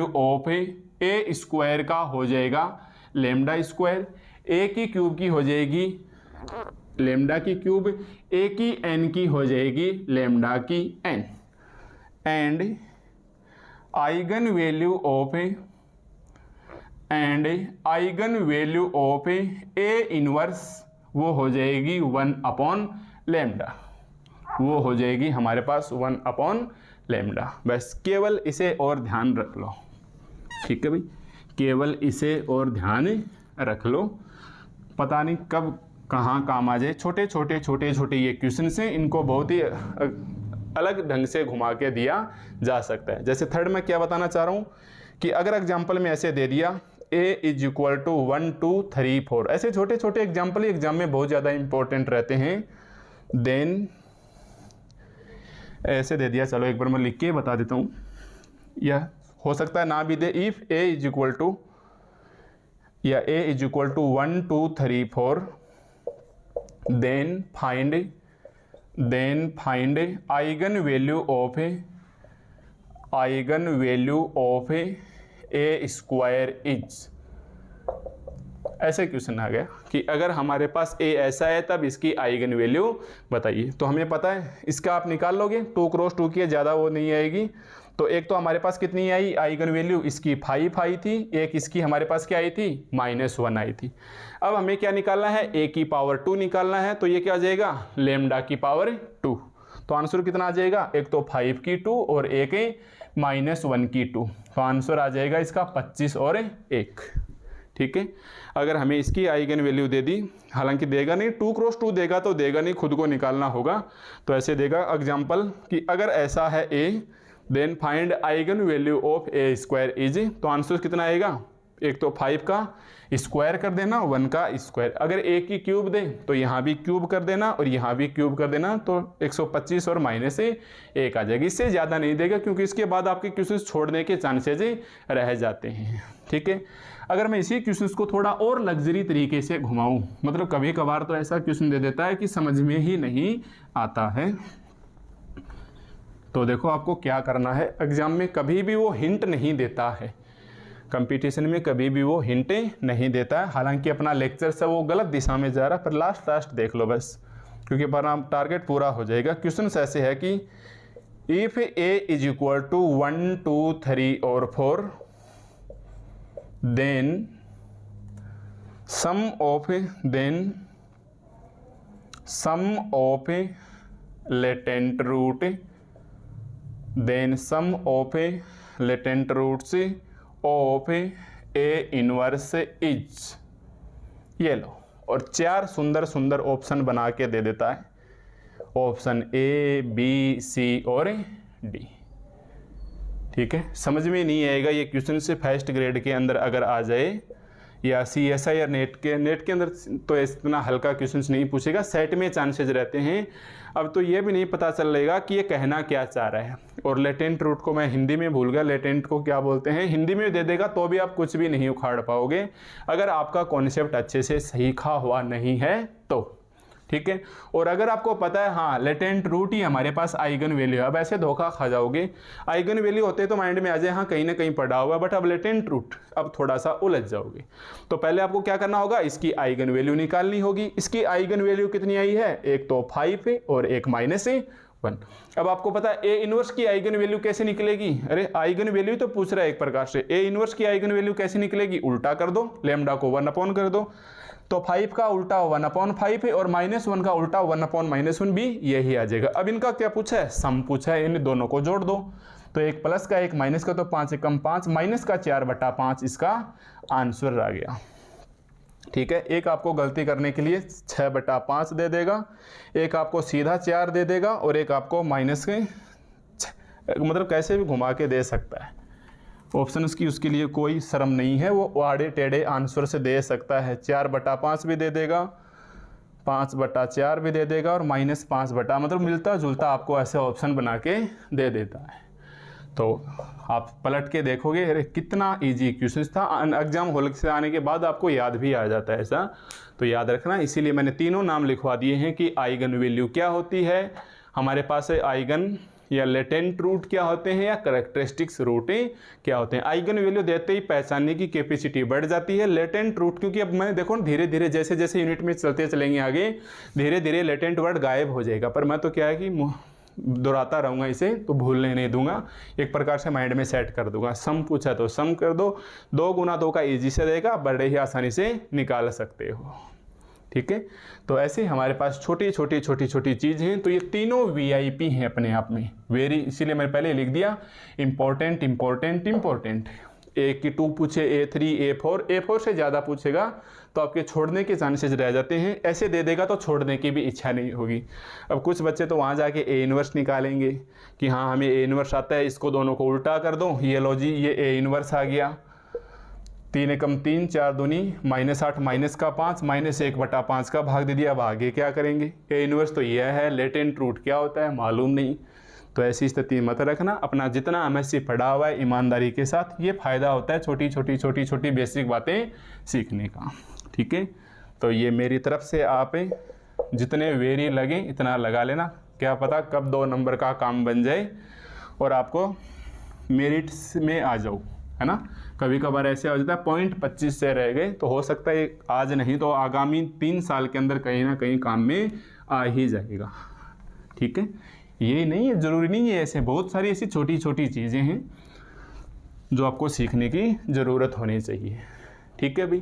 of A square का हो जाएगा लेमडा स्क्वायर, ए की क्यूब की हो जाएगी लेमडा की क्यूब, ए की एन की हो जाएगी लेमडा की n, and eigen value of A inverse वो हो जाएगी 1 अपॉन लेमडा, वो हो जाएगी हमारे पास 1 अपॉन लेमडा। बस केवल इसे और ध्यान रख लो, ठीक है भाई, केवल इसे और ध्यान रख लो। पता नहीं कब कहाँ काम आ जाए, छोटे छोटे ये क्वेश्चन से इनको बहुत ही अलग ढंग से घुमा के दिया जा सकता है। जैसे थर्ड में क्या बताना चाह रहा हूँ कि अगर एग्जाम्पल में ऐसे दे दिया a इज इक्वल टू 1 2 3 4, ऐसे छोटे छोटे एग्जाम्पल एग्जाम में बहुत ज़्यादा इंपॉर्टेंट रहते हैं। देन ऐसे दे दिया, चलो एक बार मैं लिख के बता देता हूँ, या हो सकता है ना भी दे। If a is equal to या a is equal to 1 2 3 4, then find eigen value of A square is. ऐसे क्वेश्चन आ गया कि अगर हमारे पास a ऐसा है तब इसकी आइगन वैल्यू बताइए। तो हमें पता है इसका आप निकाल लोगे, 2 क्रॉस 2 की ज़्यादा वो नहीं आएगी। तो एक तो हमारे पास कितनी आई आइगन वैल्यू, इसकी 5 आई थी, एक इसकी हमारे पास क्या आई थी -1 आई थी। अब हमें क्या निकालना है, a की पावर 2 निकालना है। तो ये क्या आ जाएगा लेमडा की पावर 2। तो आंसर कितना आ जाएगा, एक तो 5 की 2 और एक -1 की 2। तो आंसर आ जाएगा इसका 25 और 1, ठीक है। अगर हमें इसकी आइगन वैल्यू दे दी, हालांकि देगा नहीं, 2 क्रॉस 2 देगा तो देगा नहीं, खुद को निकालना होगा। तो ऐसे देगा एग्जाम्पल कि अगर ऐसा है a, then find eigen value of A square is. तो आंसर कितना आएगा, एक तो 5 का स्क्वायर कर देना, 1 का स्क्वायर। अगर a की क्यूब दे तो यहाँ भी क्यूब कर देना और यहाँ भी क्यूब कर देना, तो 125 और -1 आ जाएगी। इससे ज़्यादा नहीं देगा क्योंकि इसके बाद आपके क्वेश्चन छोड़ने के चांसेज रह जाते हैं, ठीक है। अगर मैं इसी क्वेश्चन को थोड़ा और लग्जरी तरीके से घुमाऊँ, मतलब कभी कभार तो ऐसा क्वेश्चन दे देता है कि समझ में ही नहीं आता है। तो देखो आपको क्या करना है, एग्जाम में कभी भी वो हिंट नहीं देता है, कंपटीशन में कभी भी वो हिंट नहीं देता है। हालांकि अपना लेक्चर से वो गलत दिशा में जा रहा है, पर लास्ट देख लो बस, क्योंकि पर टारगेट पूरा हो जाएगा। क्वेश्चन ऐसे है कि if a is equal to 1 2 3 और 4, then sum of latent roots of A inverse is. ये लो, और 4 सुंदर ऑप्शन बना के दे देता है, ऑप्शन A B C और D, ठीक है। समझ में नहीं आएगा ये क्वेश्चन से फर्स्ट ग्रेड के अंदर अगर आ जाए, या CSI या नेट के अंदर तो इतना हल्का क्वेश्चंस नहीं पूछेगा, सेट में चांसेस रहते हैं। अब तो ये भी नहीं पता चलेगा कि ये कहना क्या चाह रहा है। और लेटेंट रूट को मैं हिंदी में भूल गया, लेटेंट को क्या बोलते हैं, हिंदी में दे देगा तो भी आप कुछ भी नहीं उखाड़ पाओगे अगर आपका कॉन्सेप्ट अच्छे से सीखा हुआ नहीं है तो, ठीक है। और अगर आपको पता है हाँ लेटेंट रूट ही हमारे पास आइगन वैल्यू है, अब ऐसे धोखा खा जाओगे। आइगन वैल्यू होते तो माइंड में आ जाए हाँ कहीं ना कहीं पढ़ा हुआ, बट अब लेटेंट रूट अब थोड़ा सा उलझ जाओगे। तो पहले आपको क्या करना होगा, इसकी आइगन वैल्यू निकालनी होगी। इसकी आइगन वैल्यू कितनी आई है, एक तो 5 है और एक -1। अब आपको पता है ए इनवर्स की आइगन वैल्यू कैसे निकलेगी, अरे आइगन वैल्यू तो पूछ रहा है एक प्रकार से, ए इनवर्स की आइगन वैल्यू कैसे निकलेगी, उल्टा कर दो, लेमडा को 1 अपॉन कर दो। तो 5 का उल्टा 1/5 है और -1 का उल्टा 1/-1 भी यही आ जाएगा। अब इनका क्या पूछा है, सम पूछा है, इन दोनों को जोड़ दो। तो एक प्लस का एक माइनस का, तो 5 एकम 5, माइनस का 4/5 इसका आंसर आ गया, ठीक है। एक आपको गलती करने के लिए 6/5 दे देगा, एक आपको सीधा 4 दे देगा और एक आपको माइनस के मतलब कैसे भी घुमा के दे सकता है। ऑप्शन की उसके लिए कोई शर्म नहीं है, वो आड़े टेढ़े आंसर से दे सकता है। 4/5 भी दे देगा, 5/4 भी दे देगा और -5 मतलब मिलता जुलता आपको ऐसे ऑप्शन बना के दे देता है। तो आप पलट के देखोगे अरे कितना इजी क्वेश्चन था, एग्जाम हॉल से आने के बाद आपको याद भी आ जाता है ऐसा। तो याद रखना, इसीलिए मैंने तीनों नाम लिखवा दिए हैं कि आइगन वैल्यू क्या होती है। हमारे पास है आइगन या लेटेंट रूट क्या होते हैं या कैरेक्टरिस्टिक्स रूटें क्या होते हैं। आइगन वैल्यू देते ही पहचानने की कैपेसिटी बढ़ जाती है। लेटेंट रूट क्योंकि अब मैं देखो धीरे धीरे जैसे जैसे यूनिट में चलते चलेंगे आगे धीरे धीरे लेटेंट वर्ड गायब हो जाएगा, पर मैं तो क्या है कि दोहराता रहूँगा इसे, तो भूलने नहीं दूंगा, एक प्रकार से माइंड में सेट कर दूंगा। सम पूछा तो सम कर दो, 2 गुना 2 का ईजी से देगा, बड़े ही आसानी से निकाल सकते हो। ठीक है, तो ऐसे हमारे पास छोटी छोटी चीज़ हैं। तो ये तीनों वीआईपी हैं अपने आप में, वेरी, इसीलिए मैंने पहले लिख दिया इम्पोर्टेंट इम्पोर्टेंट इम्पोर्टेंट। एक की 2 पूछे, A3 A4 से ज़्यादा पूछेगा तो आपके छोड़ने के चांसेस रह जाते हैं। ऐसे दे देगा तो छोड़ने की भी इच्छा नहीं होगी। अब कुछ बच्चे तो वहाँ जाके A इन्वर्स निकालेंगे कि हाँ हमें A इन्वर्स आता है, इसको दोनों को उल्टा कर दो, ये लो जी ये A इन्वर्स आ गया। 3 एकम 3, 4 दूनी -8 माइनस का 5 -1/5 का भाग दे दिया। अब आगे क्या करेंगे, A इन्वर्स तो यह है, लेटेंट रूट क्या होता है मालूम नहीं। तो ऐसी स्थिति मत रखना, अपना जितना MSc पढ़ा हुआ है ईमानदारी के साथ, ये फ़ायदा होता है छोटी छोटी बेसिक बातें सीखने का। ठीक है, तो ये मेरी तरफ से आप जितने वेरी लगे इतना लगा लेना, क्या पता कब 2 नंबर का काम बन जाए और आपको मेरिट्स में आ जाओ, है ना। कभी कभार ऐसे हो जाता है 0.25 से रह गए तो हो सकता है आज नहीं तो आगामी 3 साल के अंदर कहीं ना कहीं काम में आ ही जाएगा। ठीक है, ये नहीं है, ज़रूरी नहीं है, ऐसे बहुत सारी ऐसी छोटी छोटी चीज़ें हैं जो आपको सीखने की ज़रूरत होनी चाहिए। ठीक है भाई,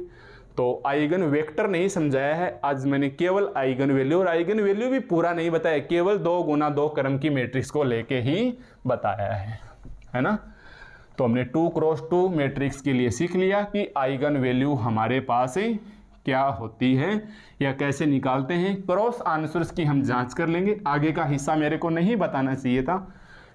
तो आइगन वेक्टर नहीं समझाया है आज मैंने, केवल आइगन वैल्यू, और आइगन वैल्यू भी पूरा नहीं बताया, केवल 2 गुना 2 क्रम की मैट्रिक्स को लेके ही बताया है ना। तो हमने 2 क्रॉस 2 मैट्रिक्स के लिए सीख लिया कि आइगन वैल्यू हमारे पास क्या होती है या कैसे निकालते हैं। क्रॉस आंसर्स की हम जांच कर लेंगे, आगे का हिस्सा मेरे को नहीं बताना चाहिए था,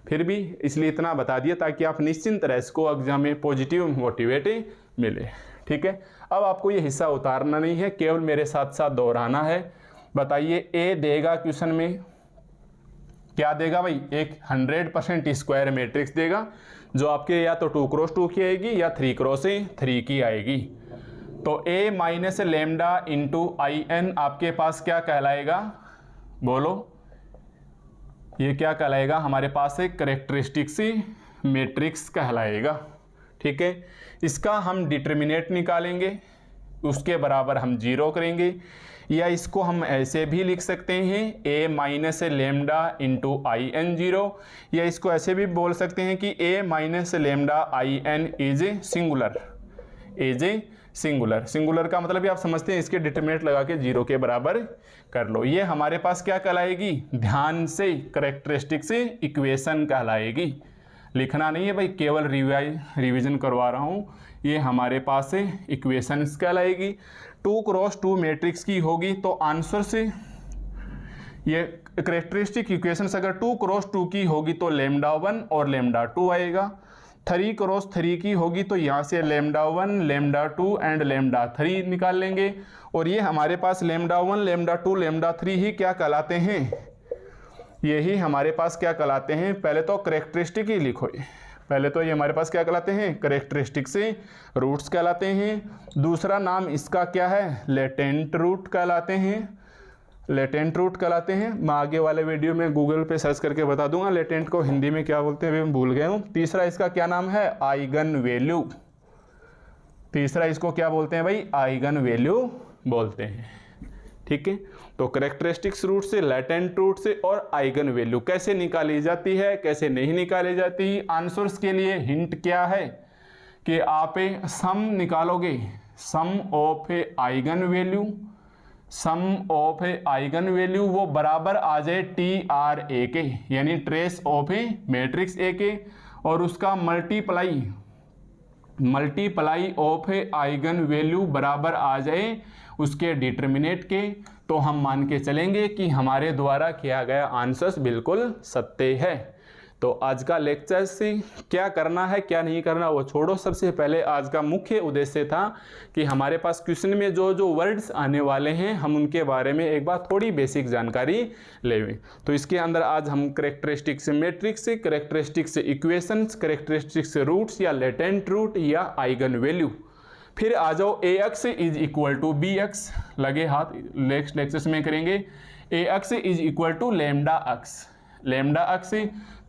फिर भी इसलिए इतना बता दिया ताकि आप निश्चिंत रह सको, एग्जाम में पॉजिटिव मोटिवेट मिले। ठीक है, अब आपको ये हिस्सा उतारना नहीं है, केवल मेरे साथ साथ दोहराना है। बताइए ए देगा क्वेश्चन में, क्या देगा भाई, एक 100% स्क्वायर मैट्रिक्स देगा जो आपके या तो 2 क्रॉस 2 की आएगी या 3 क्रॉस 3 की आएगी। तो A minus lambda into IN आपके पास क्या कहलाएगा, बोलो, ये क्या कहलाएगा, हमारे पास एक कैरेक्टरिस्टिक्स मैट्रिक्स कहलाएगा। ठीक है, इसका हम डिटर्मिनेंट निकालेंगे, उसके बराबर हम 0 करेंगे, या इसको हम ऐसे भी लिख सकते हैं A minus lambda into IN 0, या इसको ऐसे भी बोल सकते हैं कि A minus lambda IN is a singular, singular का मतलब ये आप समझते हैं, इसके डिटरमिनेंट लगा के 0 के बराबर कर लो। ये हमारे पास क्या कहलाएगी, ध्यान से कैरेक्टरिस्टिक्स इक्वेशन कहलाएगी। लिखना नहीं है भाई, केवल रिवीजन करवा रहा हूँ। ये हमारे पास इक्वेशंस कहलाएगी। 2 क्रॉस 2 मैट्रिक्स की होगी तो आंसर से ये कैरेक्टरिस्टिक इक्वेशंस अगर 2 क्रॉस 2 की होगी तो लेमडा 1 और लेमडा 2 आएगा। 3 क्रॉस 3 की होगी तो यहाँ से लेमडा 1, लेमडा 2 एंड लेमडा 3 निकाल लेंगे। और ये हमारे पास लेमडा 1, लेमडा 2, लेमडा 3 ही क्या कहलाते हैं, यही हमारे पास क्या कहलाते हैं, पहले तो कैरेक्टरिस्टिक ही लिखो, पहले तो ये हमारे पास क्या कहलाते हैं, कैरेक्टरिस्टिक से रूट्स कहलाते हैं। दूसरा नाम इसका क्या है, लेटेंट रूट कहलाते हैं, लेटेंट रूट कहलाते हैं। मैं आगे वाले वीडियो में गूगल पे सर्च करके बता दूंगा लेटेंट को हिंदी में क्या बोलते हैं, अभी मैं भूल गया हूँ। तीसरा इसका क्या नाम है, आइगन वैल्यू, तीसरा इसको क्या बोलते हैं भाई, आइगन वैल्यू बोलते हैं। ठीक है, तो कैरेक्टरिस्टिक्स रूट से, लेटेंट रूट से और आइगन वैल्यू कैसे निकाली जाती है, कैसे नहीं निकाली जाती। आंसर्स के लिए हिंट क्या है कि आप सम निकालोगे, sum of a eigen value, sum of a eigen value वो बराबर आ जाए TRA के, यानी trace of a matrix A के, और उसका multiply of a eigen value बराबर आ जाए उसके डिटर्मिनेंट के, तो हम मान के चलेंगे कि हमारे द्वारा किया गया आंसर्स बिल्कुल सत्य है। तो आज का लेक्चर से क्या करना है क्या नहीं करना वो छोड़ो, सबसे पहले आज का मुख्य उद्देश्य था कि हमारे पास क्वेश्चन में जो जो वर्ड्स आने वाले हैं हम उनके बारे में एक बार थोड़ी बेसिक जानकारी लें। तो इसके अंदर आज हम characteristics matrix, characteristics equations, characteristics roots या लेटेंट रूट या आइगन वैल्यू, फिर आ जाओ AX is equal to BX, लगे हाथ नेक्स्ट लेक्चर्स में करेंगे। AX is equal to lambda x, lambda अक्ष,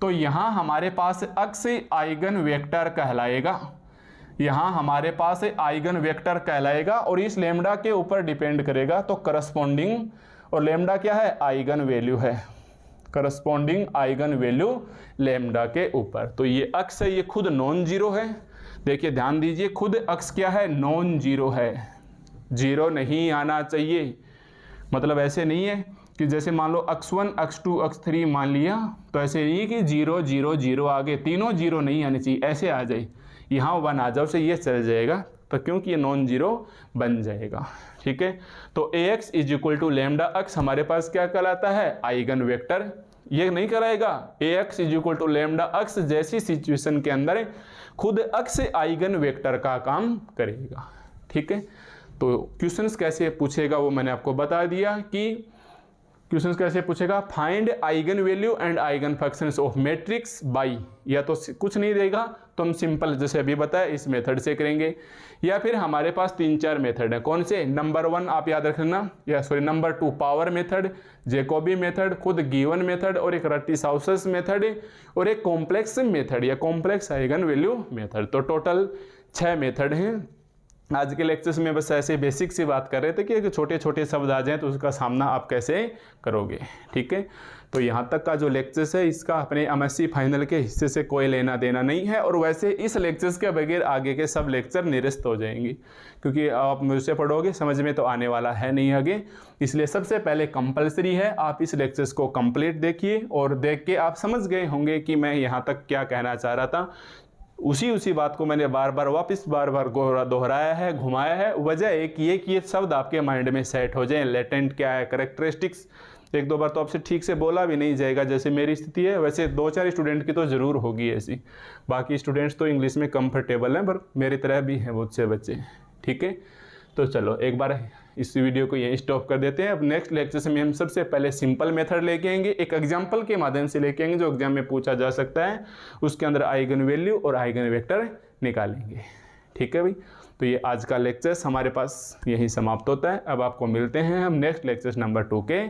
तो यहाँ हमारे पास अक्ष आइगन वेक्टर कहलाएगा, यहाँ हमारे पास आइगन वेक्टर कहलाएगा और इस लेमडा के ऊपर डिपेंड करेगा। तो करस्पॉन्डिंग, और लेमडा क्या है, आइगन वैल्यू है, करस्पॉन्डिंग आइगन वैल्यू लेमडा के ऊपर। तो ये अक्ष है, ये खुद नॉन जीरो है। देखिए ध्यान दीजिए, खुद अक्ष क्या है, नॉन जीरो है, जीरो नहीं आना चाहिए। मतलब ऐसे नहीं है कि जैसे मान लो अक्स 1 अक्स 2 अक्स 3 मान लिया, तो ऐसे नहीं कि 0 0 0 आगे तीनों जीरो नहीं आने चाहिए, ऐसे आ जाए, यहाँ 1 आ जाओ से ये चल जाएगा, तो क्योंकि ये नॉन जीरो बन जाएगा। ठीक है, तो ax is equal to lambda x हमारे पास क्या कहलाता है, आइगन वेक्टर। ये नहीं कराएगा, ax is equal to lambda x जैसी सिचुएशन के अंदर खुद अक्स आइगन वेक्टर का काम करेगा। ठीक है, तो क्वेश्चंस कैसे पूछेगा वो मैंने आपको बता दिया कि क्वेश्चंस कैसे पूछेगा, find eigen value and eigen functions of matrix by, या तो कुछ नहीं देगा तो हम सिंपल जैसे अभी बताया इस मेथड से करेंगे, या फिर हमारे पास 3-4 मेथड है। कौन से, नंबर 1 आप याद रखना, या sorry number 2 power method, Jacobi method, खुद गिवन मेथड, और एक रट्टीसाउसस मेथड, और एक कॉम्प्लेक्स मेथड या कॉम्प्लेक्स आइगन वैल्यू मेथड। तो टोटल 6 मेथड हैं। आज के लेक्चर्स में बस ऐसे बेसिक सी बात कर रहे थे कि छोटे छोटे शब्द आ जाएं तो उसका सामना आप कैसे करोगे। ठीक है, तो यहाँ तक का जो लेक्चर्स है इसका अपने एमएससी फाइनल के हिस्से से कोई लेना देना नहीं है, और वैसे इस लेक्चर्स के बगैर आगे के सब लेक्चर निरस्त हो जाएंगे, क्योंकि आप मुझसे पढ़ोगे समझ में तो आने वाला है नहीं आगे। इसलिए सबसे पहले कंपलसरी है आप इस लेक्चर्स को कंप्लीट देखिए, और देख के आप समझ गए होंगे कि मैं यहाँ तक क्या कहना चाह रहा था। उसी बात को मैंने बार बार दोहराया है, घुमाया है। वजह एक ये कि ये शब्द आपके माइंड में सेट हो जाए। लेटेंट क्या है, करेक्टरिस्टिक्स, 1-2 बार तो आपसे ठीक से बोला भी नहीं जाएगा, जैसे मेरी स्थिति है वैसे 2-4 स्टूडेंट की तो ज़रूर होगी ऐसी। बाकी स्टूडेंट्स तो इंग्लिश में कंफर्टेबल हैं, पर मेरी तरह भी हैं बहुत से बच्चे। ठीक है, तो चलो एक बार इस वीडियो को यहीं स्टॉप कर देते हैं। अब नेक्स्ट लेक्चर में हम सबसे पहले सिंपल मेथड लेके आएंगे, एक एग्जांपल के माध्यम से लेके आएंगे जो एग्जाम में पूछा जा सकता है, उसके अंदर आइगन वैल्यू और आइगन वेक्टर निकालेंगे। ठीक है भाई, तो ये आज का लेक्चर्स हमारे पास यहीं समाप्त होता है। अब आपको मिलते हैं हम नेक्स्ट लेक्चर नंबर 2 के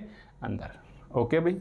अंदर। ओके भाई।